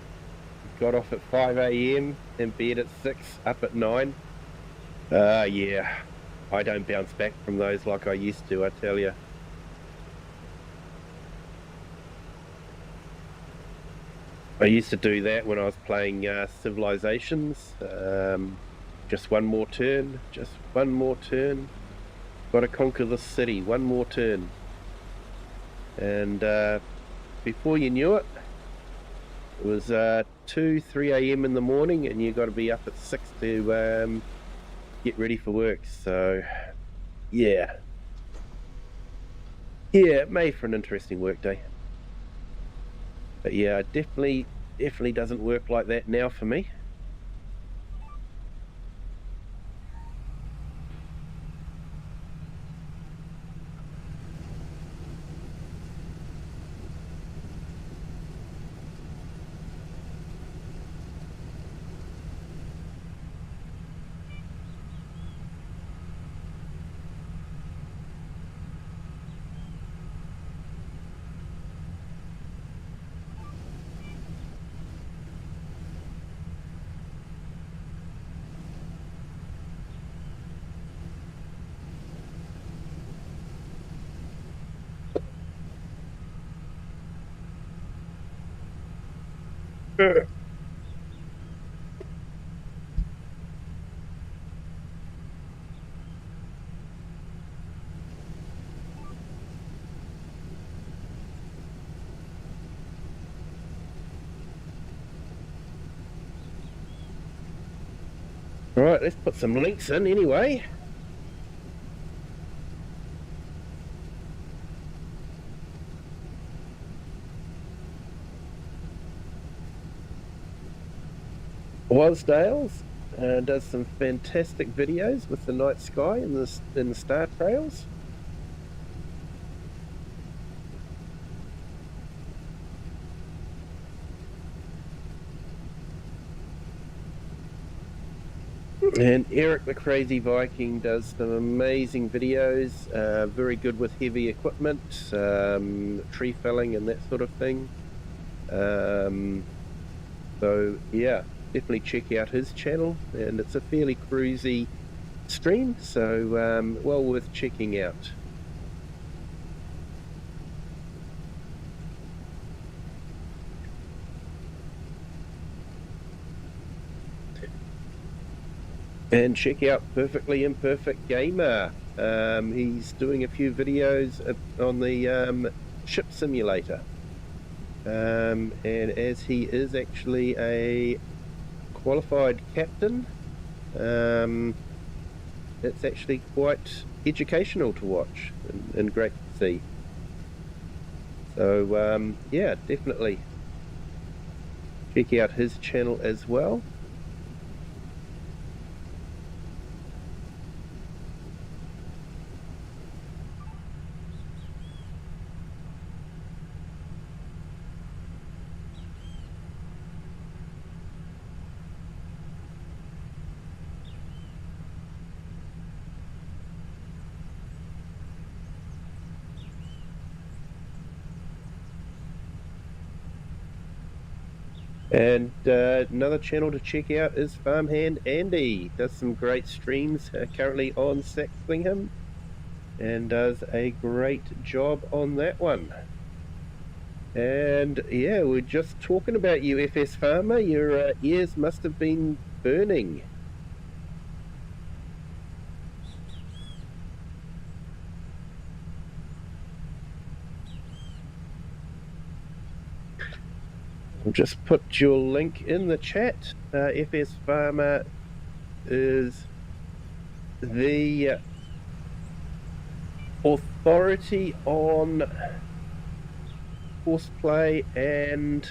Got off at 5 a.m. and bed at 6, up at 9. Yeah, I don't bounce back from those like I used to, I tell you. I used to do that when I was playing Civilizations. Just one more turn, just one more turn. Got to conquer the city, one more turn. And before you knew it, it was 2, 3 a.m. in the morning, and you got to be up at 6 to get ready for work. So, yeah. Yeah, it made for an interesting work day. But yeah, it definitely doesn't work like that now for me. All right, let's put some links in anyway. Wasdales does some fantastic videos with the night sky and the star trails. And Eric the Crazy Viking does some amazing videos, very good with heavy equipment, tree felling and that sort of thing. So yeah, definitely check out his channel, and it's a fairly cruisy stream, so well worth checking out. And check out Perfectly Imperfect Gamer. He's doing a few videos on the ship simulator. And as he is actually a qualified captain, it's actually quite educational to watch and great to see. So yeah, definitely check out his channel as well. And another channel to check out is Farmhand Andy. Does some great streams, currently on Saxlingham, and does a great job on that one. And yeah, we're just talking about you, FS Farmer. Your ears must have been burning. I'll just put your link in the chat. FS Farmer is the authority on horseplay and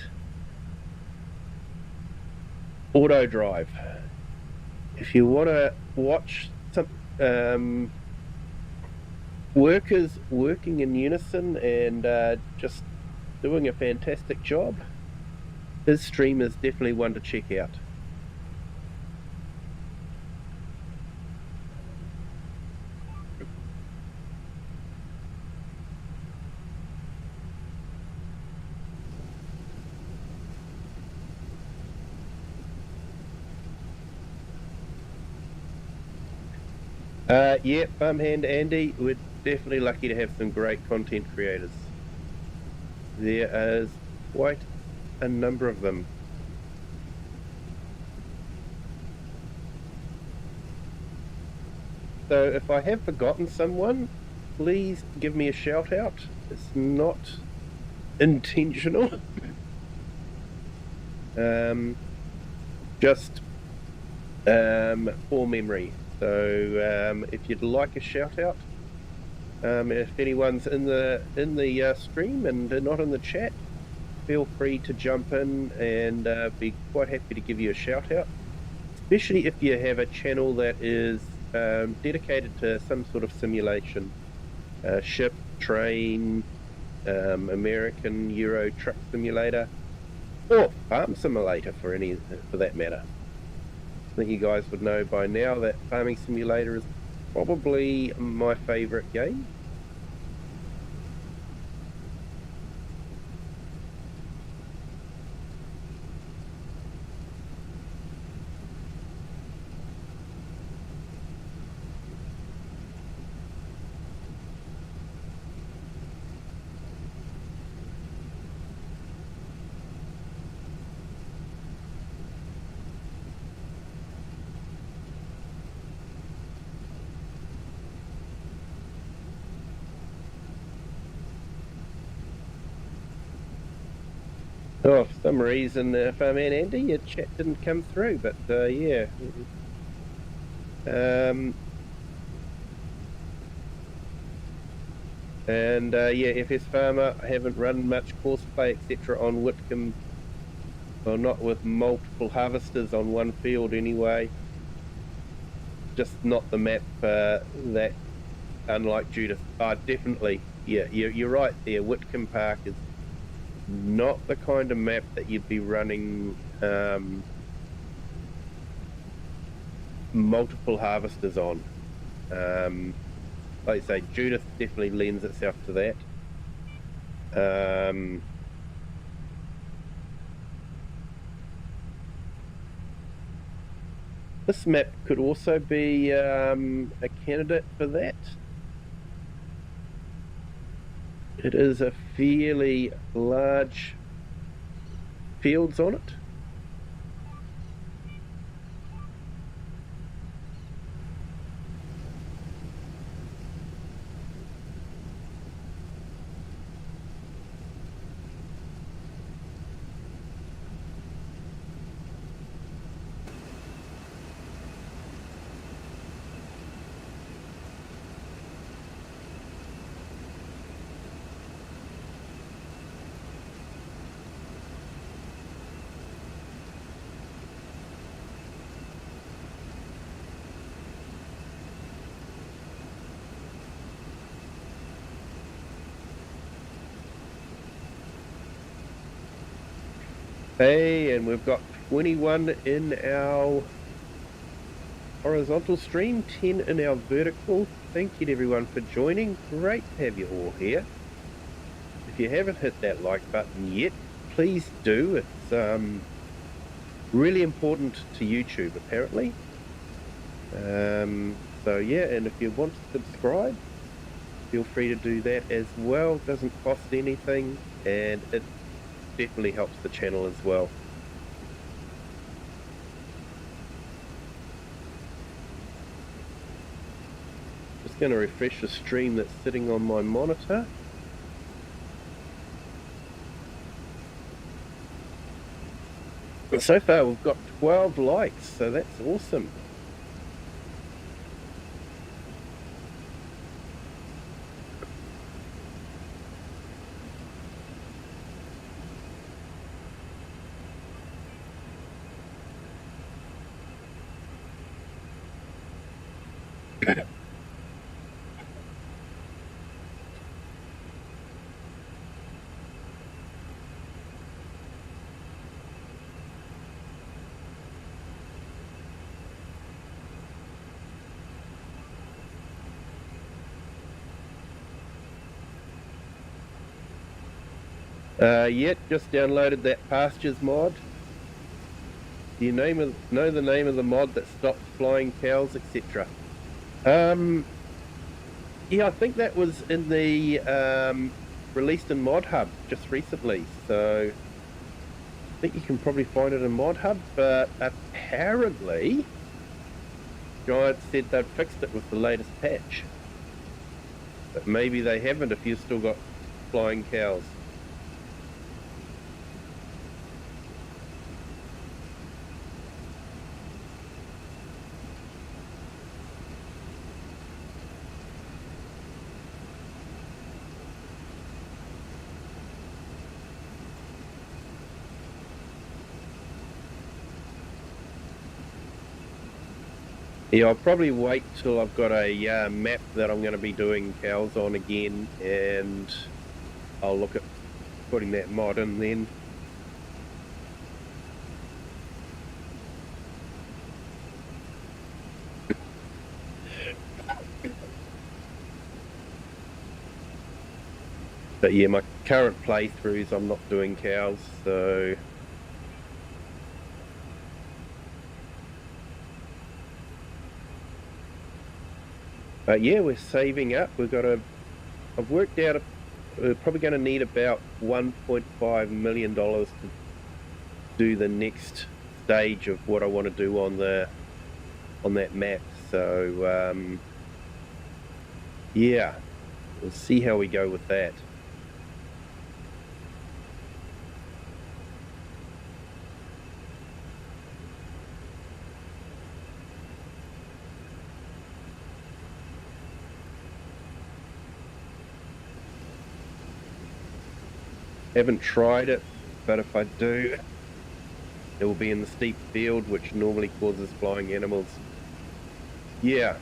auto drive. If you want to watch some workers working in unison and just doing a fantastic job. His stream is definitely one to check out. Yeah, Farmhand Andy, we're definitely lucky to have some great content creators. There is quite a number of them. So if I have forgotten someone, please give me a shout out. It's not intentional. Just for memory. So if you'd like a shout out, if anyone's in the stream and not in the chat, feel free to jump in and be quite happy to give you a shout out. Especially if you have a channel that is dedicated to some sort of simulation, ship, train, American Euro truck simulator, or farm simulator for that matter. I think you guys would know by now that Farming Simulator is probably my favourite game. Oh, for some reason, Farmman Andy, your chat didn't come through, but yeah. And yeah, FS Farmer, I haven't run much courseplay, etc. on Whitcomb, well, not with multiple harvesters on one field anyway. Just not the map that, unlike Judith. Definitely, yeah, you're right there. Whitcomb Park is not the kind of map that you'd be running multiple harvesters on. Like I say, Judith definitely lends itself to that. This map could also be a candidate for that. It is a fairly large fields on it. Hey, and we've got 21 in our horizontal stream, 10 in our vertical. Thank you to everyone for joining. Great to have you all here. If you haven't hit that like button yet, please do. It's really important to YouTube, apparently. So yeah, and if you want to subscribe, feel free to do that as well. It doesn't cost anything, and it definitely helps the channel as well. Just going to refresh the stream that's sitting on my monitor. So far we've got 12 likes, so that's awesome. Yet just downloaded that pastures mod. Do you know the name of the mod that stops flying cows, etc.? Yeah, I think that was in the released in Mod Hub just recently. So I think you can probably find it in Mod Hub, but apparently Giant said they've fixed it with the latest patch. But maybe they haven't if you've still got flying cows. Yeah, I'll probably wait till I've got a map that I'm going to be doing cows on again, and I'll look at putting that mod in then. But yeah, my current playthroughs, I'm not doing cows, so... But yeah, we're saving up. I've worked out we're probably going to need about $1.5 million to do the next stage of what I want to do on that map. So yeah, we'll see how we go with that. Haven't tried it, but if I do, it will be in the steep field, which normally causes flying animals. Yeah.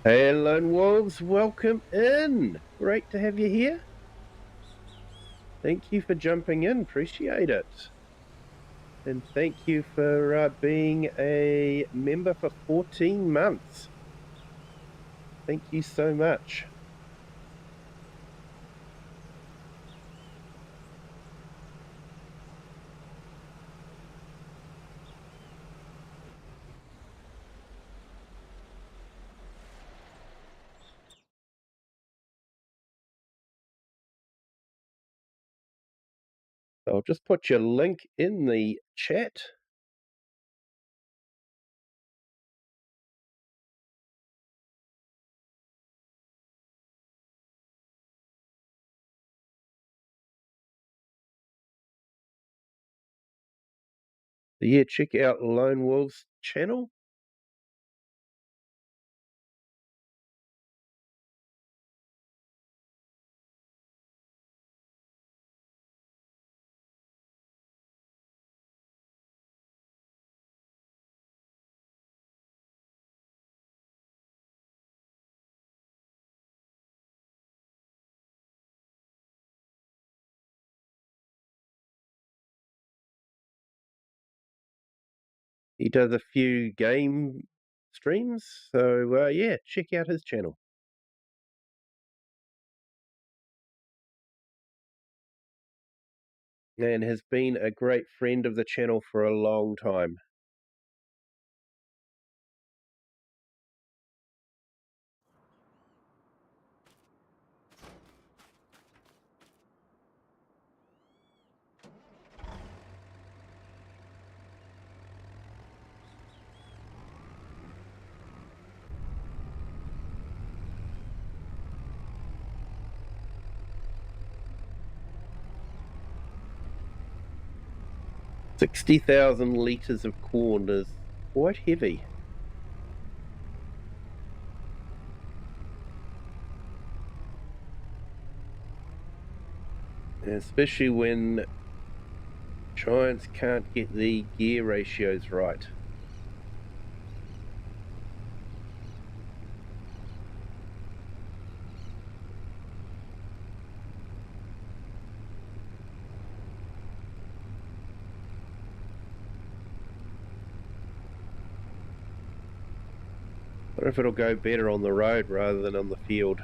Hey, Lone Wolves, welcome in. Great to have you here. Thank you for jumping in. Appreciate it. And thank you for being a member for 14 months. Thank you so much. I'll just put your link in the chat. Yeah, check out Lone Wolf's channel. He does a few game streams, so yeah, check out his channel. And has been a great friend of the channel for a long time. 60,000 litres of corn is quite heavy. Especially when giants can't get the gear ratios right. I wonder if it'll go better on the road rather than on the field.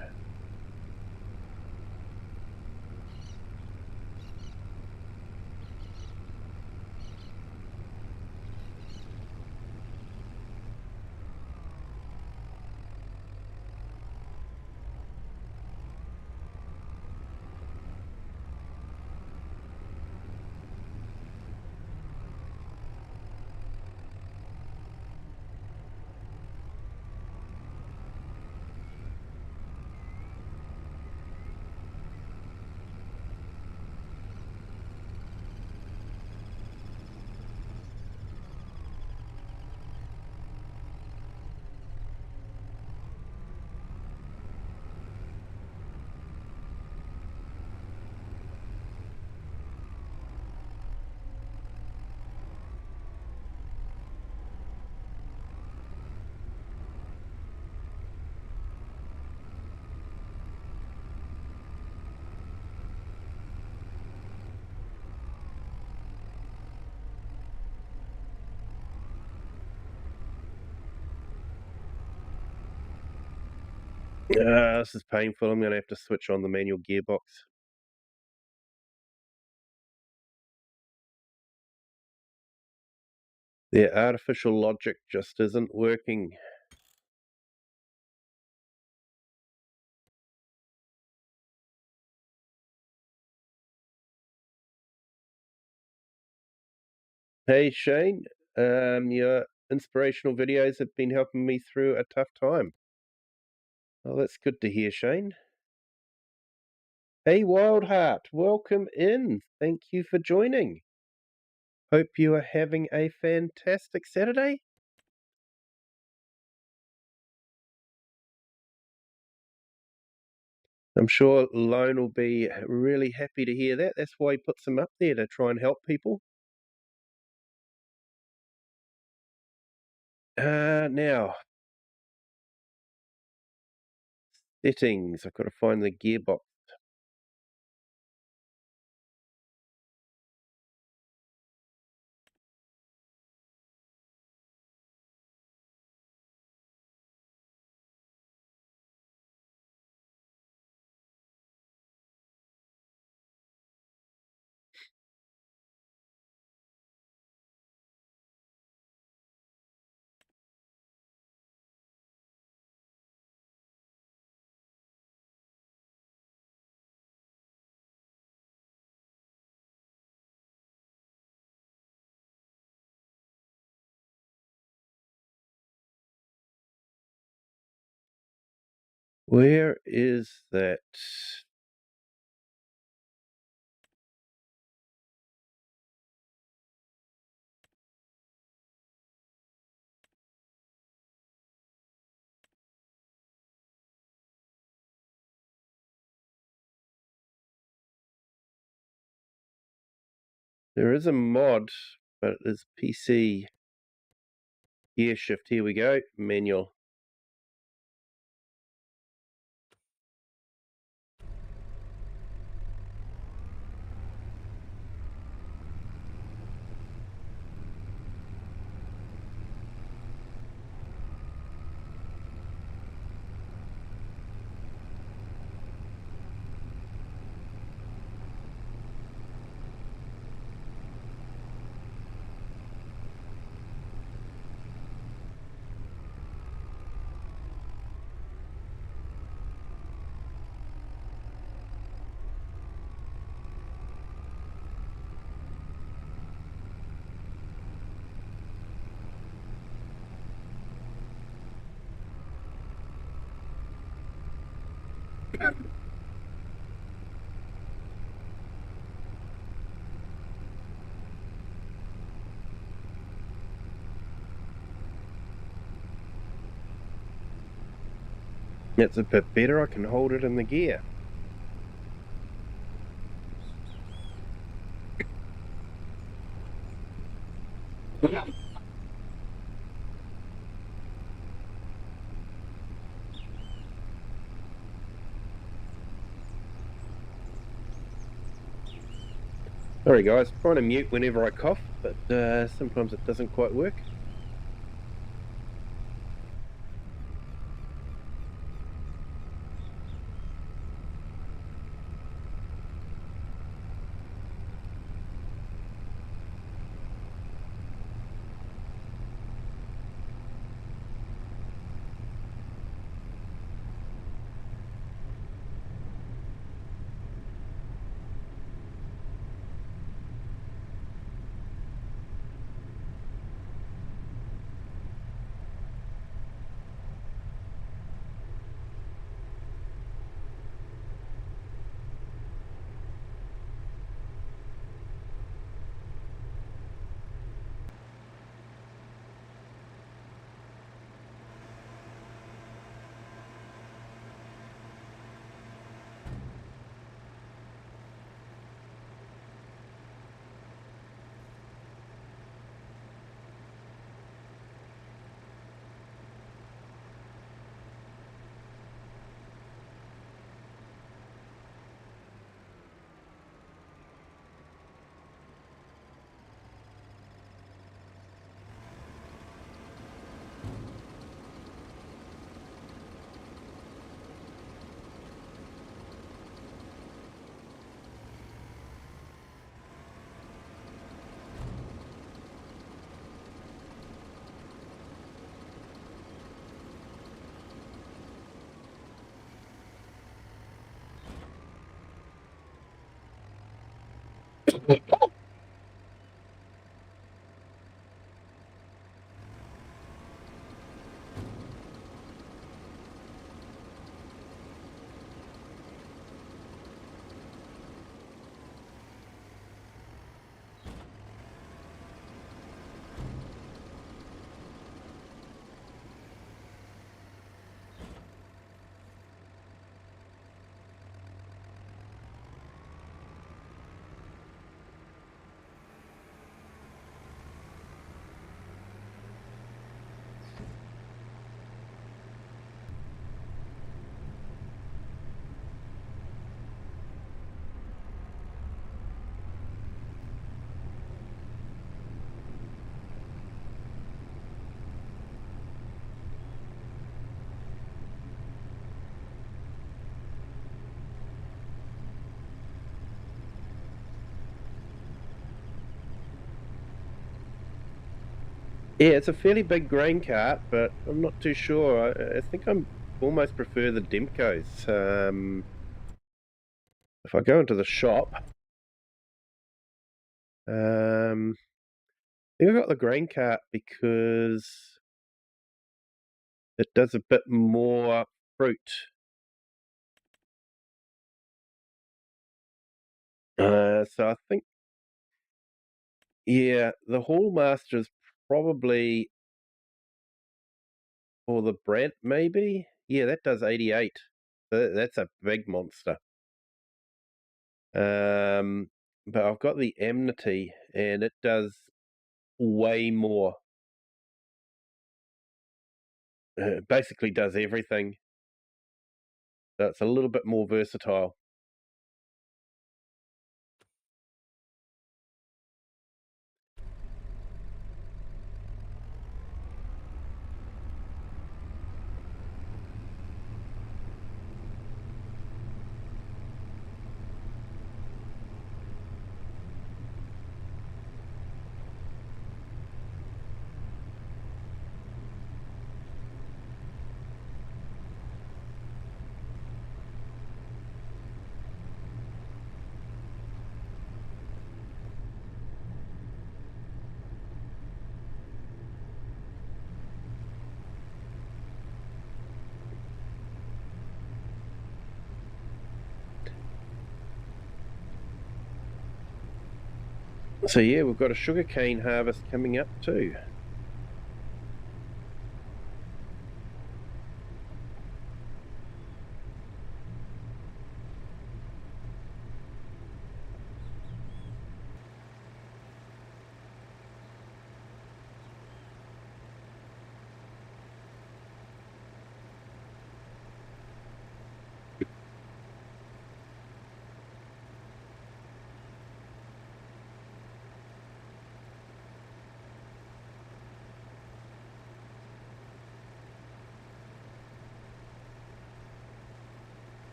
This is painful. I'm going to have to switch on the manual gearbox. Their artificial logic just isn't working. Hey Shane, your inspirational videos have been helping me through a tough time. Well, that's good to hear, Shane. Hey Wildheart, welcome in. Thank you for joining. Hope you are having a fantastic Saturday. I'm sure Lone will be really happy to hear that. That's why he puts them up there, to try and help people. Now, settings. I've got to find the gearbox. Where is that? There is a mod, but it is PC gear shift. Here we go, manual. It's a bit better. I can hold it in the gear. Sorry guys, trying to mute whenever I cough, but sometimes it doesn't quite work. Yeah, it's a fairly big grain cart, but I'm not too sure. I think I almost prefer the Demcos. If I go into the shop, I think I got the grain cart because it does a bit more fruit. So I think, yeah, the Hallmaster is probably, or the Brent maybe. Yeah, that does 88. That's a big monster. But I've got the Amity, and it does way more. It basically does everything. So it's a little bit more versatile. So yeah, we've got a sugarcane harvest coming up too.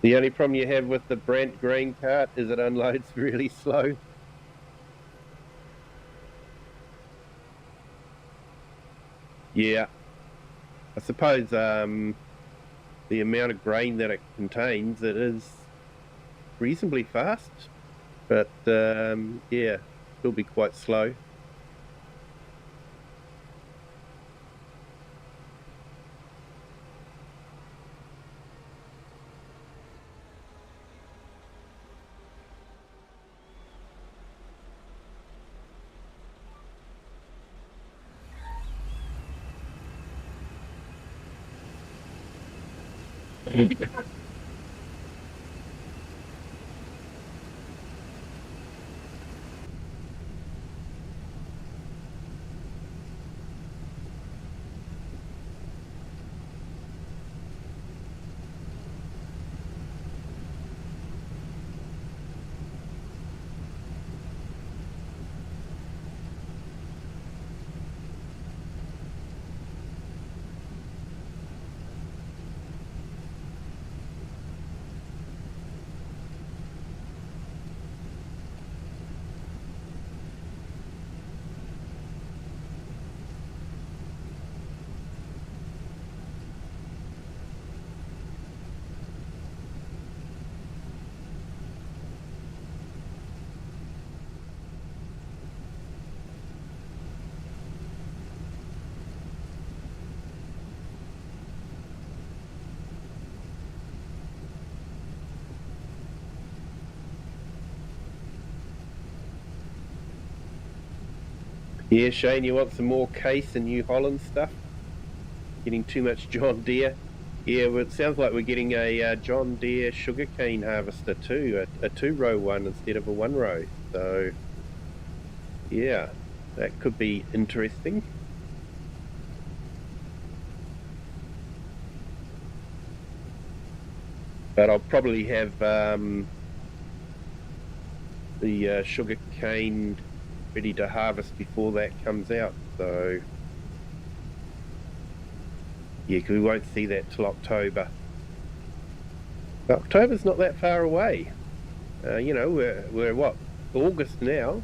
The only problem you have with the Brent grain cart is it unloads really slow. Yeah, I suppose the amount of grain that it contains, it is reasonably fast, but yeah, it'll be quite slow. Yeah, Shane, you want some more Case and New Holland stuff? Getting too much John Deere? Yeah, well, it sounds like we're getting a John Deere sugarcane harvester too, a two-row one instead of a one-row. So, yeah, that could be interesting. But I'll probably have the sugarcane ready to harvest before that comes out. So, yeah, because we won't see that till October. But October's not that far away. You know, we're what, August now.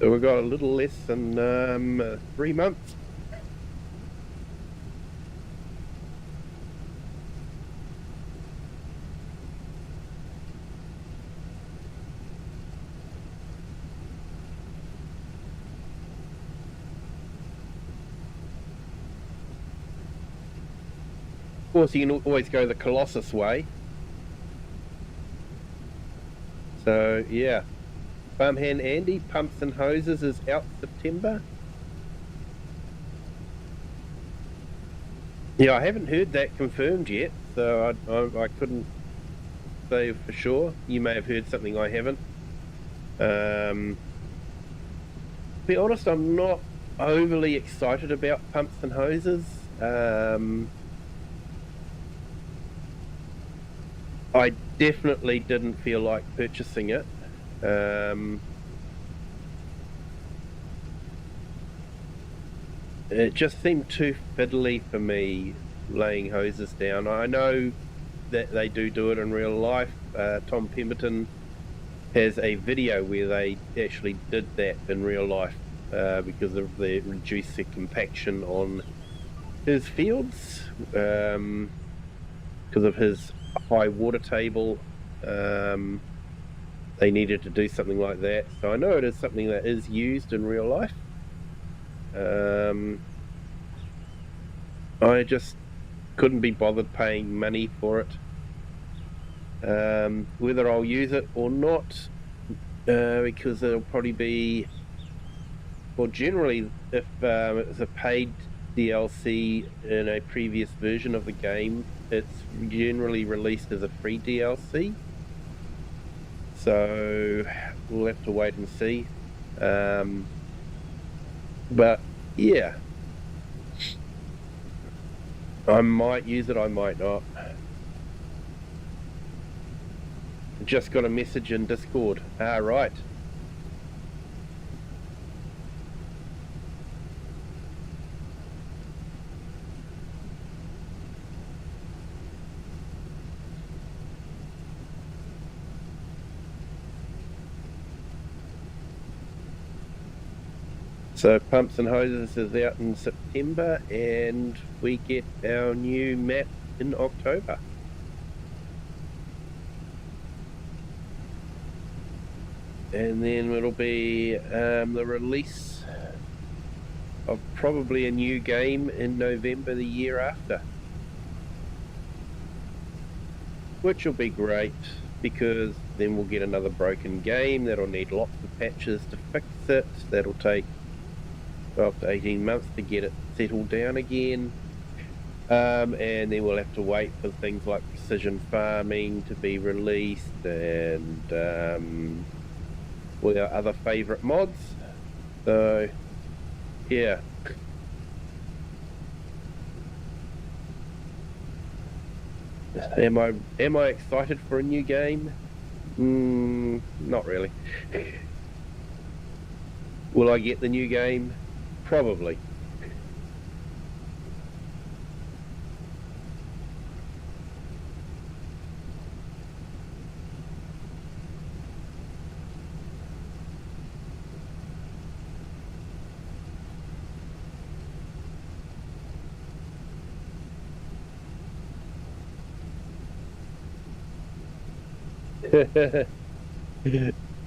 So we've got a little less than 3 months. Of course, you can always go the Colossus way. So, yeah. Farmhand Andy, Pumps and Hoses is out September. Yeah, I haven't heard that confirmed yet, so I couldn't say for sure. You may have heard something I haven't. To be honest, I'm not overly excited about Pumps and Hoses. I definitely didn't feel like purchasing it. It just seemed too fiddly for me, laying hoses down. I know that they do it in real life. Tom Pemberton has a video where they actually did that in real life because of the reduced compaction on his fields, because of his high water table. They needed to do something like that. So I know it is something that is used in real life. I just couldn't be bothered paying money for it. Whether I'll use it or not, because it'll probably be, well, generally if it's a paid DLC in a previous version of the game, it's generally released as a free DLC. So we'll have to wait and see. But yeah, I might use it, I might not. Just got a message in Discord. Right. So Pumps and Hoses is out in September, and we get our new map in October. And then it'll be the release of probably a new game in November the year after. Which will be great, because then we'll get another broken game that'll need lots of patches to fix it. That'll take 12 to 18 months to get it settled down again. And then we'll have to wait for things like precision farming to be released, and all our other favourite mods. So, yeah. Am I excited for a new game? Not really. Will I get the new game? Probably.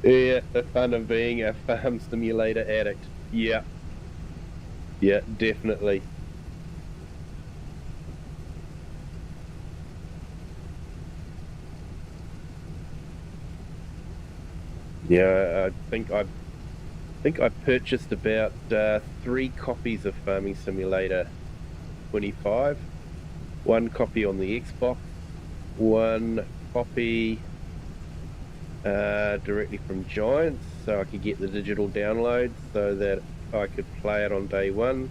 Yeah, the fun of being a farm simulator addict. Yeah, definitely. Yeah, I purchased about 3 copies of Farming Simulator 25. 1 copy on the Xbox, 1 copy directly from Giants, so I could get the digital download so that I could play it on day one,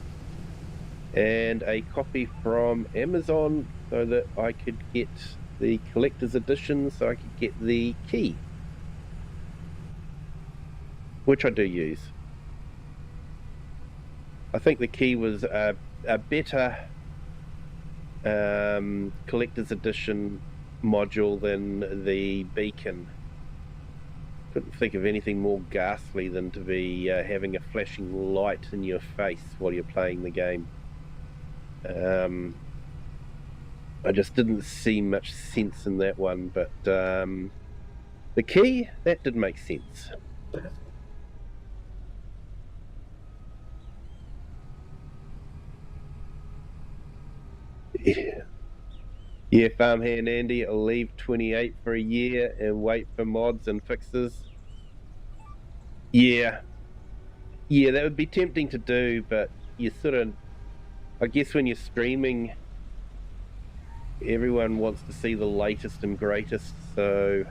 and a copy from Amazon so that I could get the collector's edition, so I could get the key, which I do use. I think the key was a better collector's edition module than the beacon. Couldn't think of anything more ghastly than to be having a flashing light in your face while you're playing the game. I just didn't see much sense in that one, but the key, that did make sense. Yeah, Farmhand Andy, I'll leave 28 for a year and wait for mods and fixes. Yeah, that would be tempting to do, but you sort of, I guess when you're streaming, everyone wants to see the latest and greatest, so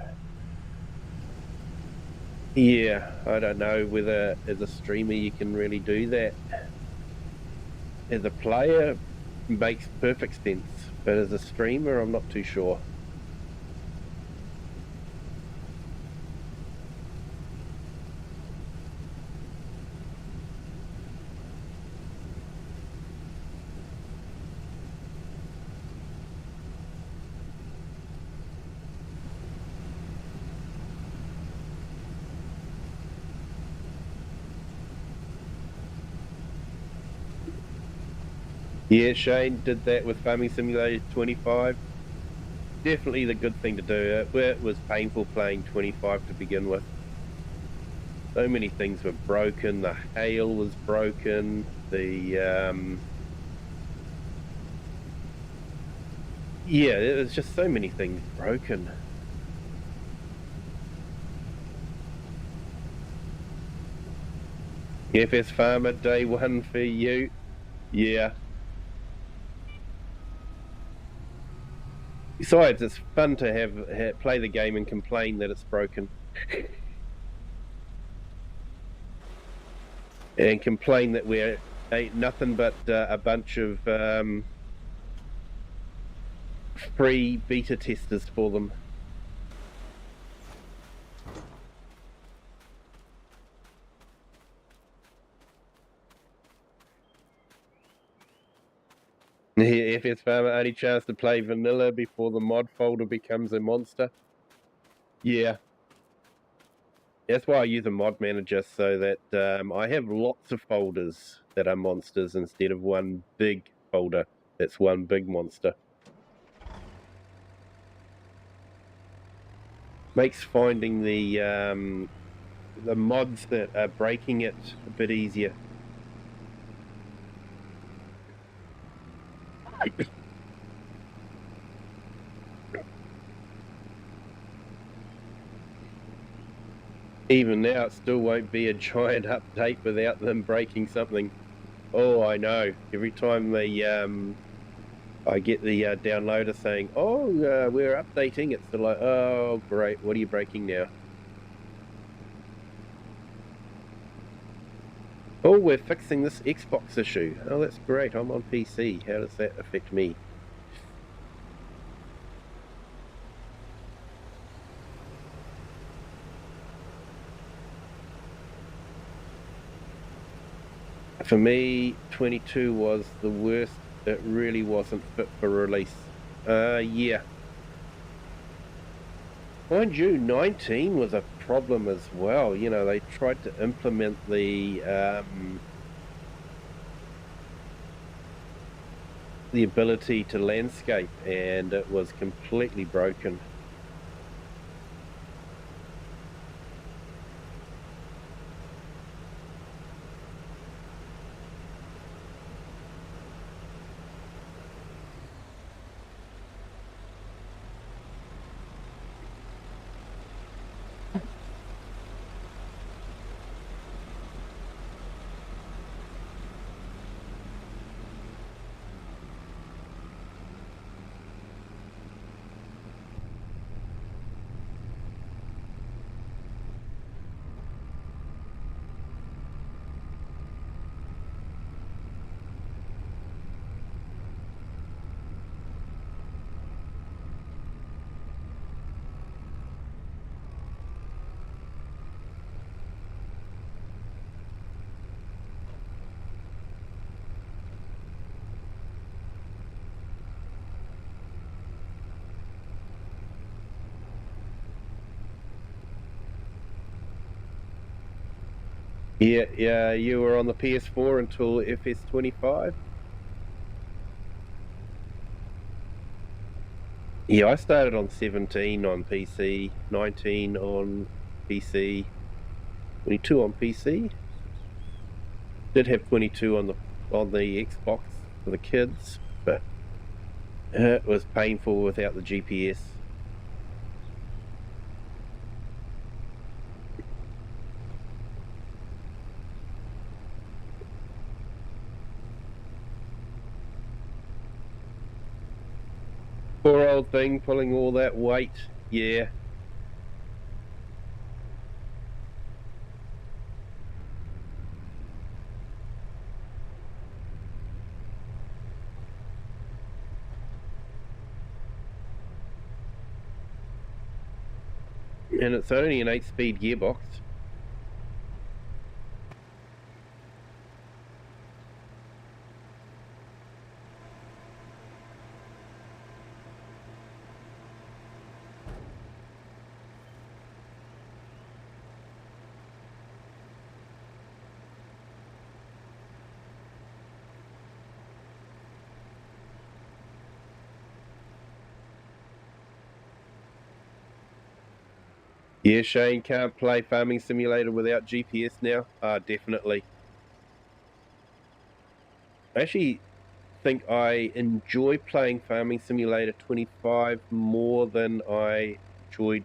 yeah, I don't know whether as a streamer you can really do that. As a player, makes perfect sense, but as a streamer, I'm not too sure. Yeah, Shane did that with Farming Simulator 25. Definitely the good thing to do. It was painful playing 25 to begin with. So many things were broken. The hail was broken. Yeah, there was just so many things broken. FS Farmer day one for you. Yeah. Besides, it's fun to have play the game and complain that it's broken. And complain that we're nothing but a bunch of free beta testers for them. FS Farmer, only chance to play vanilla before the mod folder becomes a monster. Yeah. That's why I use a mod manager, so that I have lots of folders that are monsters instead of one big folder that's one big monster. Makes finding the mods that are breaking it a bit easier. Even now, it still won't be a giant update without them breaking something. Oh, I know. Every time they, I get the downloader saying, "Oh, we're updating," it's still like, "Oh, great! What are you breaking now?" Oh, we're fixing this Xbox issue. Oh, that's great. I'm on PC. How does that affect me? For me, 22 was the worst. It really wasn't fit for release. Yeah. Mind you, 19 was a problem as well. You know, they tried to implement the ability to landscape, and it was completely broken. Yeah, you were on the PS4 until FS25. Yeah, I started on 17 on PC, 19 on PC, 22 on PC. Did have 22 on the Xbox for the kids, but it was painful without the GPS. Poor old thing, pulling all that weight. Yeah. And it's only an 8-speed gearbox. Yeah, Shane, can't play Farming Simulator without GPS now. Definitely. I actually think I enjoy playing Farming Simulator 25 more than I enjoyed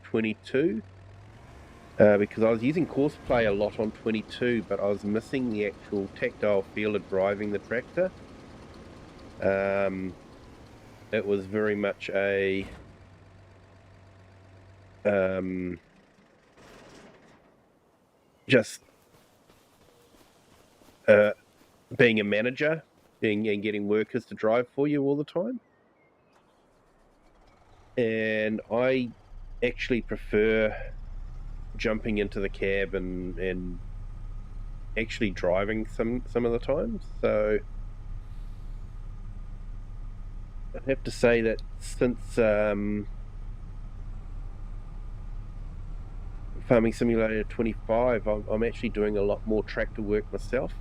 22. Because I was using Courseplay a lot on 22, but I was missing the actual tactile feel of driving the tractor. It was very much a just being a manager, and getting workers to drive for you all the time. And I actually prefer jumping into the cab and actually driving some of the time. So I have to say that since Farming Simulator 25, I'm actually doing a lot more tractor work myself.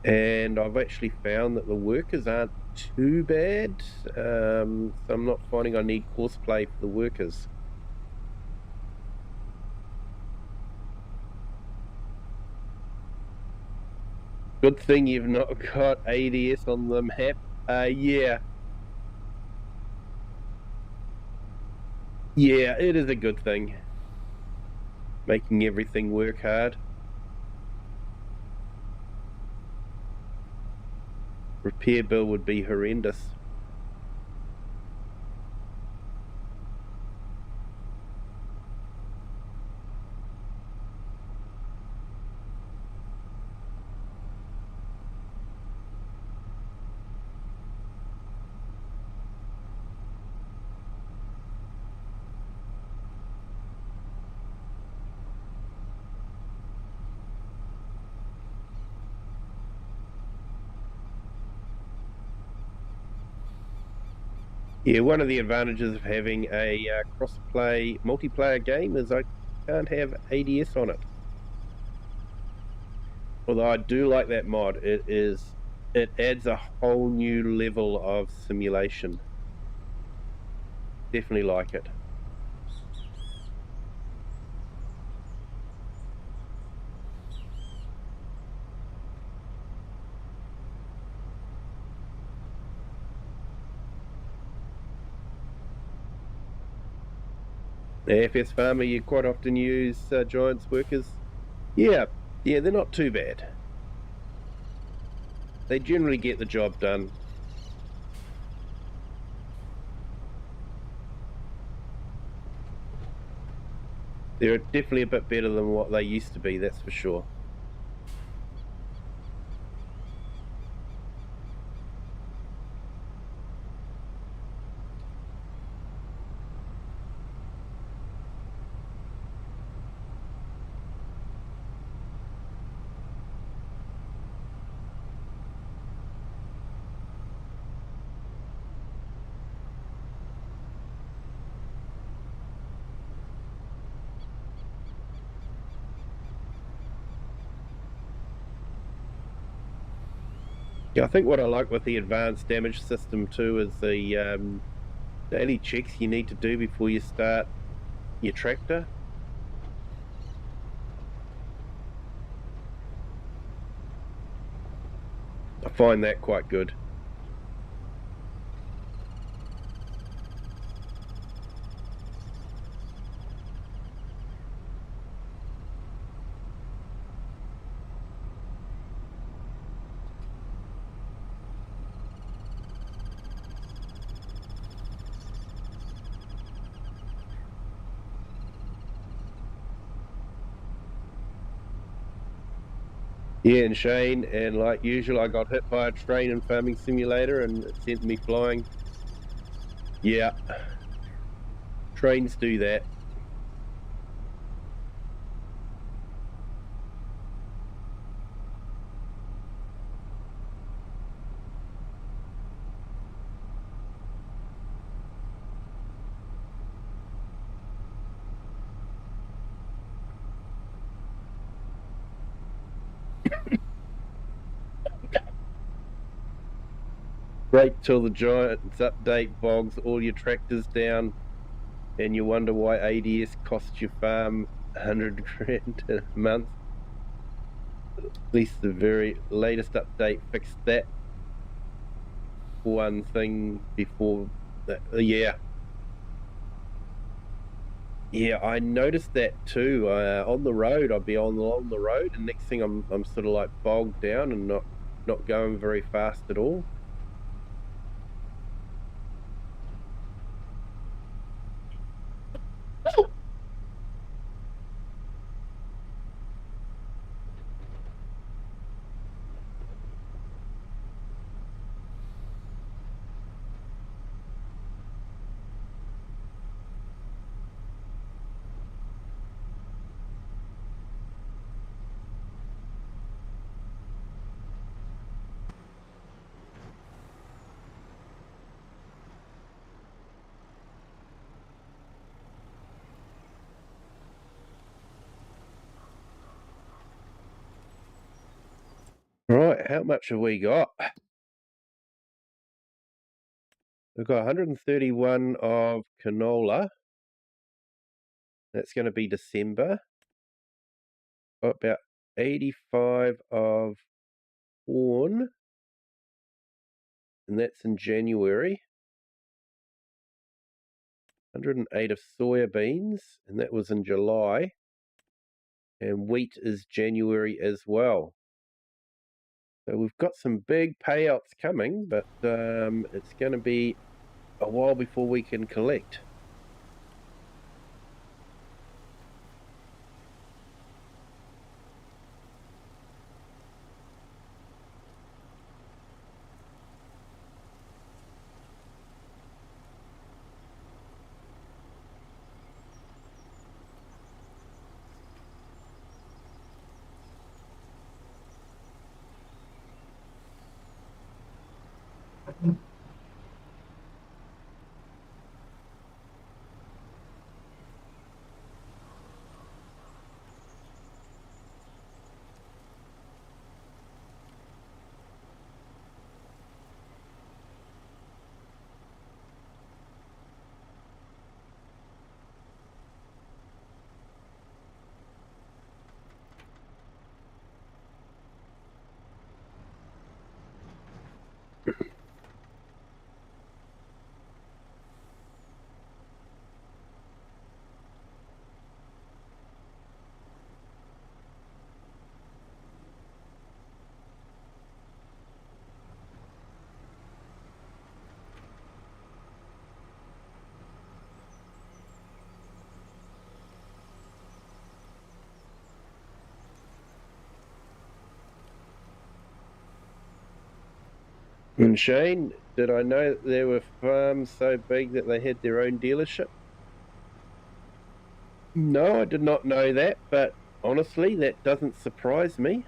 And I've actually found that the workers aren't too bad, so I'm not finding I need horseplay for the workers. Good thing you've not got ADS on the map. Yeah. Yeah, it is a good thing. Making everything work hard. Repair bill would be horrendous. Yeah, one of the advantages of having a cross-play multiplayer game is I can't have ADS on it. Although I do like that mod, it adds a whole new level of simulation. Definitely like it. AFS Farmer, you quite often use Giants workers. Yeah, they're not too bad. They generally get the job done. They're definitely a bit better than what they used to be, that's for sure. Yeah, I think what I like with the advanced damage system too is the daily checks you need to do before you start your tractor. I find that quite good. Yeah, and Shane, and like usual, I got hit by a train in Farming Simulator and it sent me flying. Yeah, trains do that. Break till the Giants update bogs all your tractors down, and you wonder why ADS costs your farm 100 grand a month. At least the very latest update fixed that one thing before that. Yeah, I noticed that too. On the road, I'd be along the road, and next thing I'm sort of like bogged down and not going very fast at all. how much have we got? We've got 131 of canola. That's going to be December. Got about 85 of corn, and that's in January. 108 of soybeans, and that was in July. And wheat is January as well. So we've got some big payouts coming, but it's going to be a while before we can collect. And Shane, did I know that there were farms so big that they had their own dealership? No, I did not know that, but honestly, that doesn't surprise me.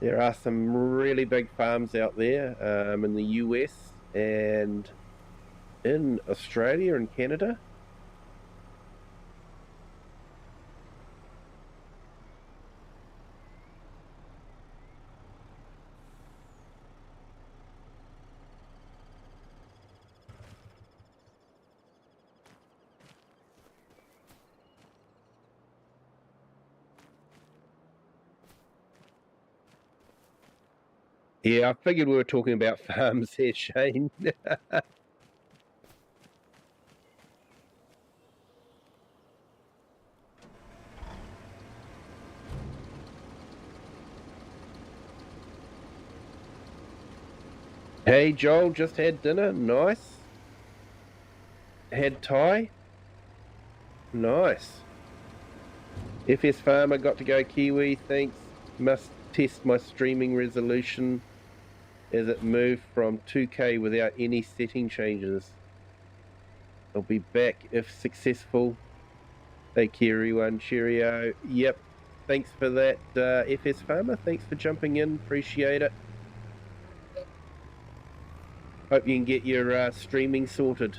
There are some really big farms out there in the US and in Australia and Canada. Yeah, I figured we were talking about farms here, Shane. Hey, Joel, just had dinner. Nice. Had Thai. Nice. FS Farmer got to go Kiwi, thanks. Must test my streaming resolution as it moved from 2K without any setting changes. I'll be back if successful. Take care, everyone. Cheerio. Yep. Thanks for that, FS Farmer. Thanks for jumping in. Appreciate it. Hope you can get your streaming sorted.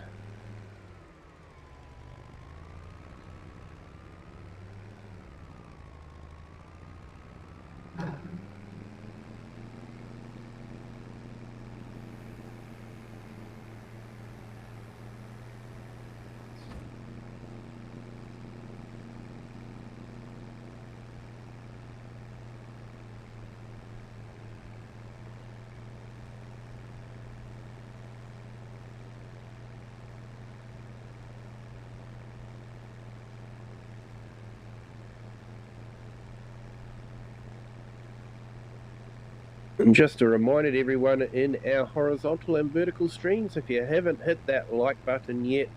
And just a reminder to everyone in our horizontal and vertical streams, if you haven't hit that like button yet,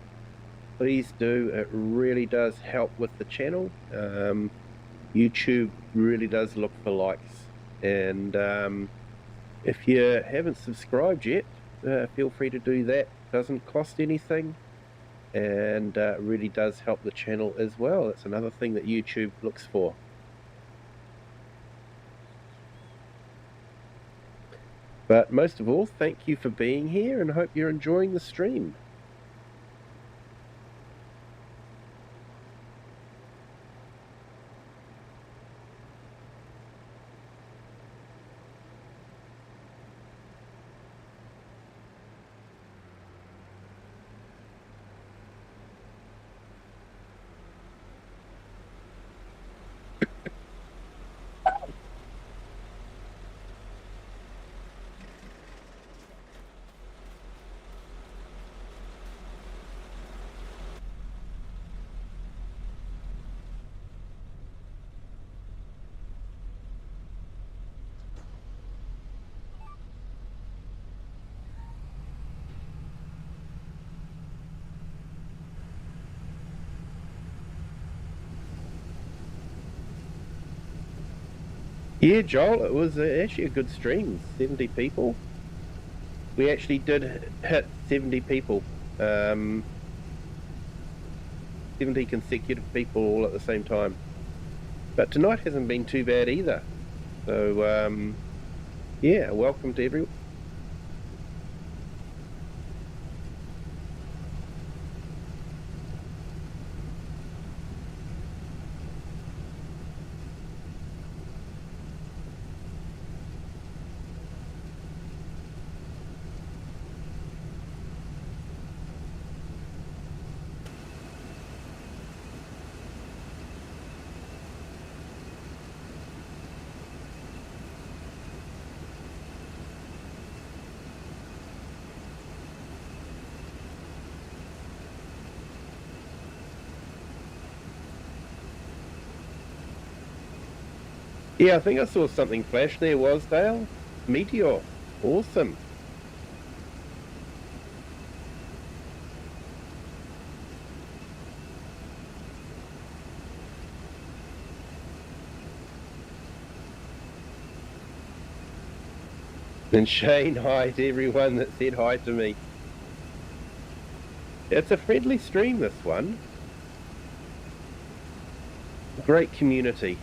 please do. It really does help with the channel. YouTube really does look for likes. And if you haven't subscribed yet, feel free to do that. Doesn't cost anything, and really does help the channel as well. It's another thing that YouTube looks for. But most of all, thank you for being here and hope you're enjoying the stream. Yeah, Joel, it was actually a good stream. 70 people. We actually did hit 70 people. 70 consecutive people all at the same time. But tonight hasn't been too bad either. So, yeah, welcome to everyone. Yeah, I think I saw something flash there, Wasdale. Meteor. Awesome. And Shane, hi to everyone that said hi to me. It's a friendly stream, this one. Great community.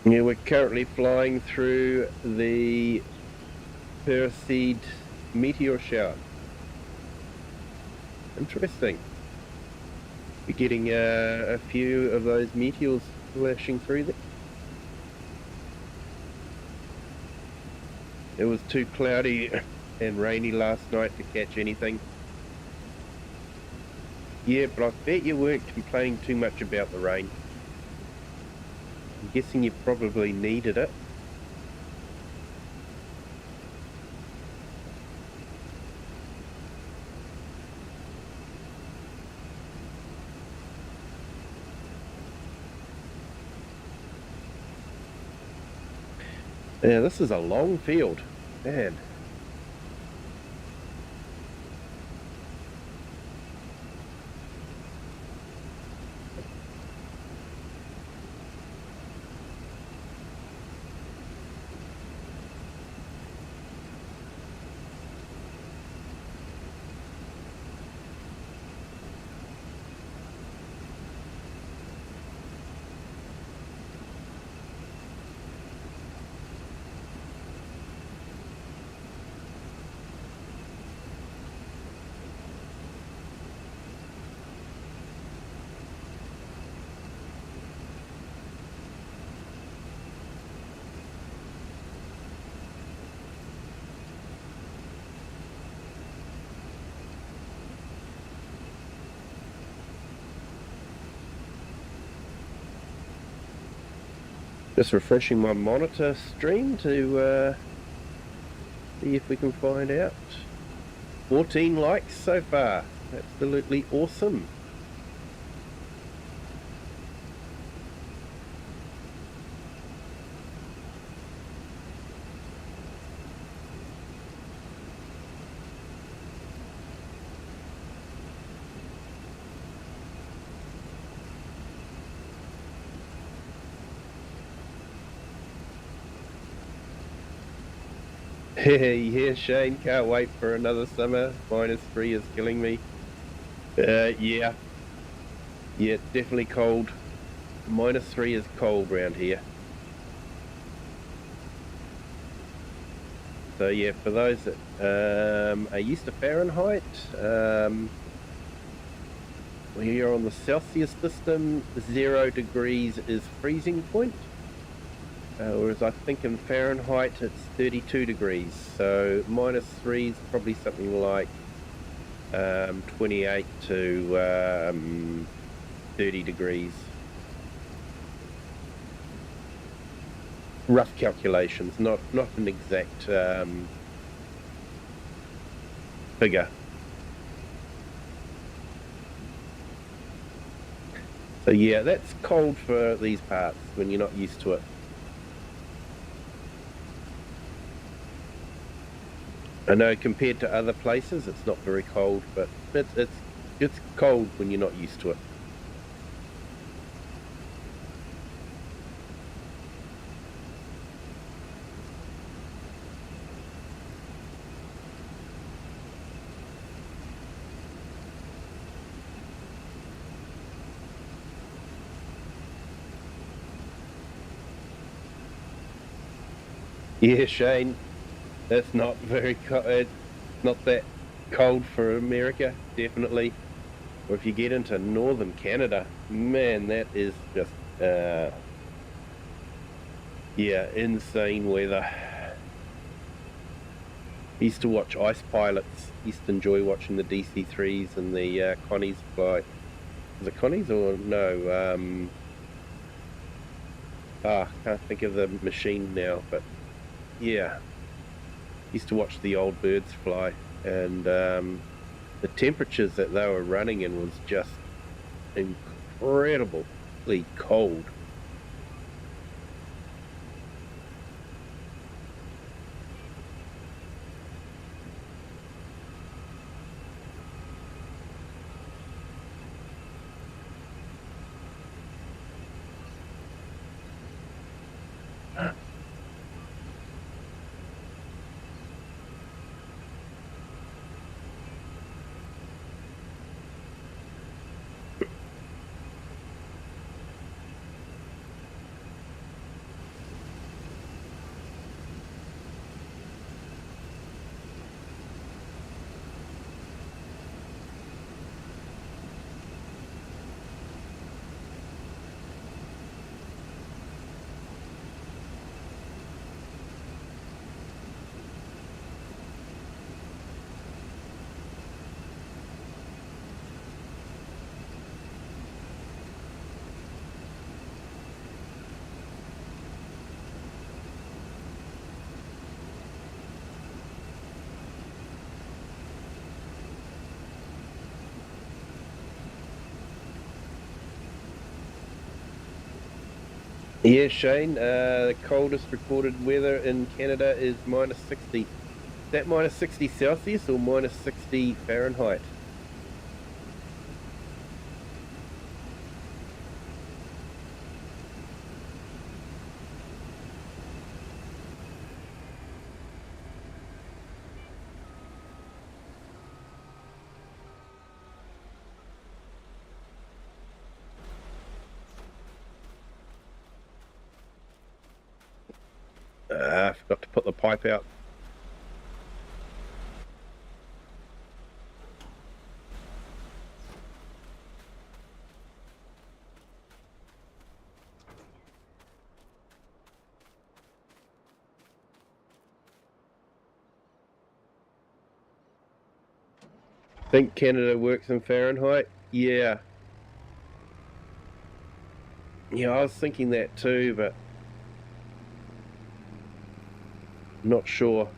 Yeah, we're currently flying through the Perseid meteor shower. Interesting. We're getting a few of those meteors flashing through there. It was too cloudy and rainy last night to catch anything. Yeah, but I bet you weren't complaining too much about the rain. I'm guessing you probably needed it. Yeah, this is a long field, man. Just refreshing my monitor stream to see if we can find out. 14 likes so far. Absolutely awesome. Yeah, Shane, can't wait for another summer. -3 is killing me. Yeah. Yeah, definitely cold. -3 is cold round here. So yeah, for those that are used to Fahrenheit, when you're on the Celsius system, 0 degrees is freezing point. Whereas I think in Fahrenheit it's 32 degrees. So -3 is probably something like 28 to 30 degrees. Rough calculations, not an exact figure. So yeah, that's cold for these parts when you're not used to it. I know compared to other places, it's not very cold, but it's cold when you're not used to it. Yeah, Shane, that's not very cold. It's not that cold for America, definitely. Or if you get into northern Canada, man, that is just yeah, insane weather. Used to watch ice pilots. Used to enjoy watching the DC-3s and the Connies fly. Was it Connies or no? Can't think of the machine now, but yeah, used to watch the old birds fly, and the temperatures that they were running in was just incredibly cold. Yeah, Shane, the coldest recorded weather in Canada is -60. Is that -60 Celsius or -60 Fahrenheit? I forgot to put the pipe out. Think Canada works in Fahrenheit? Yeah. Yeah, I was thinking that too, but not sure.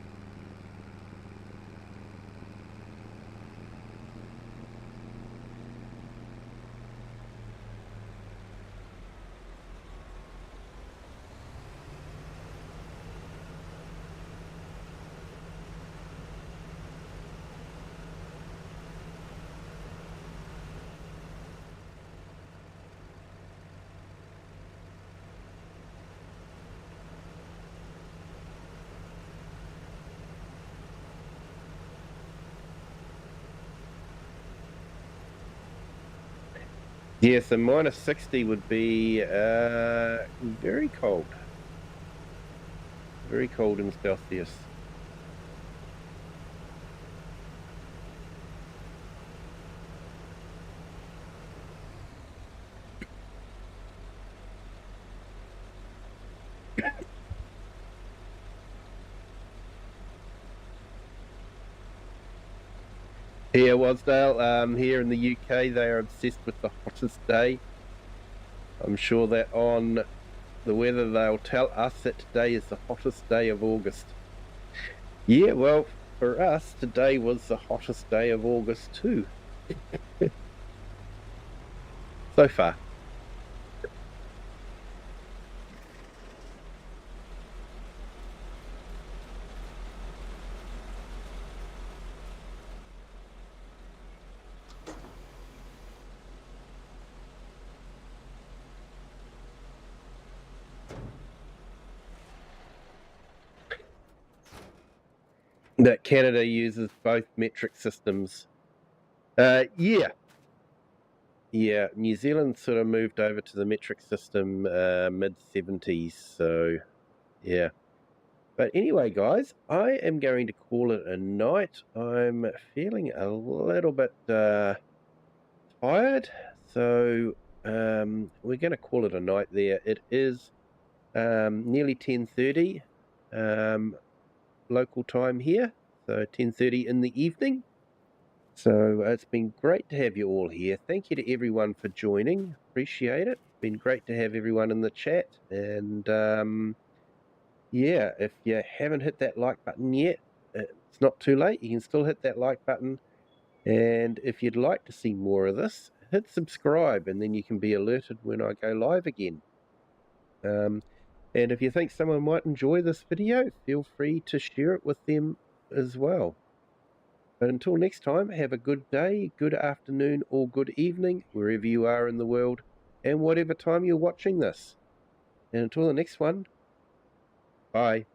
Yes, a minus 60 would be very cold. Very cold in Celsius. Here, Wasdale, here in the UK, they are obsessed with the hottest day. I'm sure that on the weather they'll tell us that today is the hottest day of August. Yeah, well, for us, today was the hottest day of August too. So far. That Canada uses both metric systems. Yeah. New Zealand sort of moved over to the metric system mid-70s, so yeah. But anyway, guys, I am going to call it a night. I'm feeling a little bit tired, so we're going to call it a night there. It is nearly 10:30 local time here, so 10:30 in the evening. So it's been great to have you all here. Thank you to everyone for joining. Appreciate it. Been great to have everyone in the chat. And yeah, if you haven't hit that like button yet, it's not too late. You can still hit that like button. And if you'd like to see more of this, hit subscribe and then you can be alerted when I go live again. And if you think someone might enjoy this video, feel free to share it with them as well. But until next time, have a good day, good afternoon, or good evening, wherever you are in the world, and whatever time you're watching this. And until the next one, bye.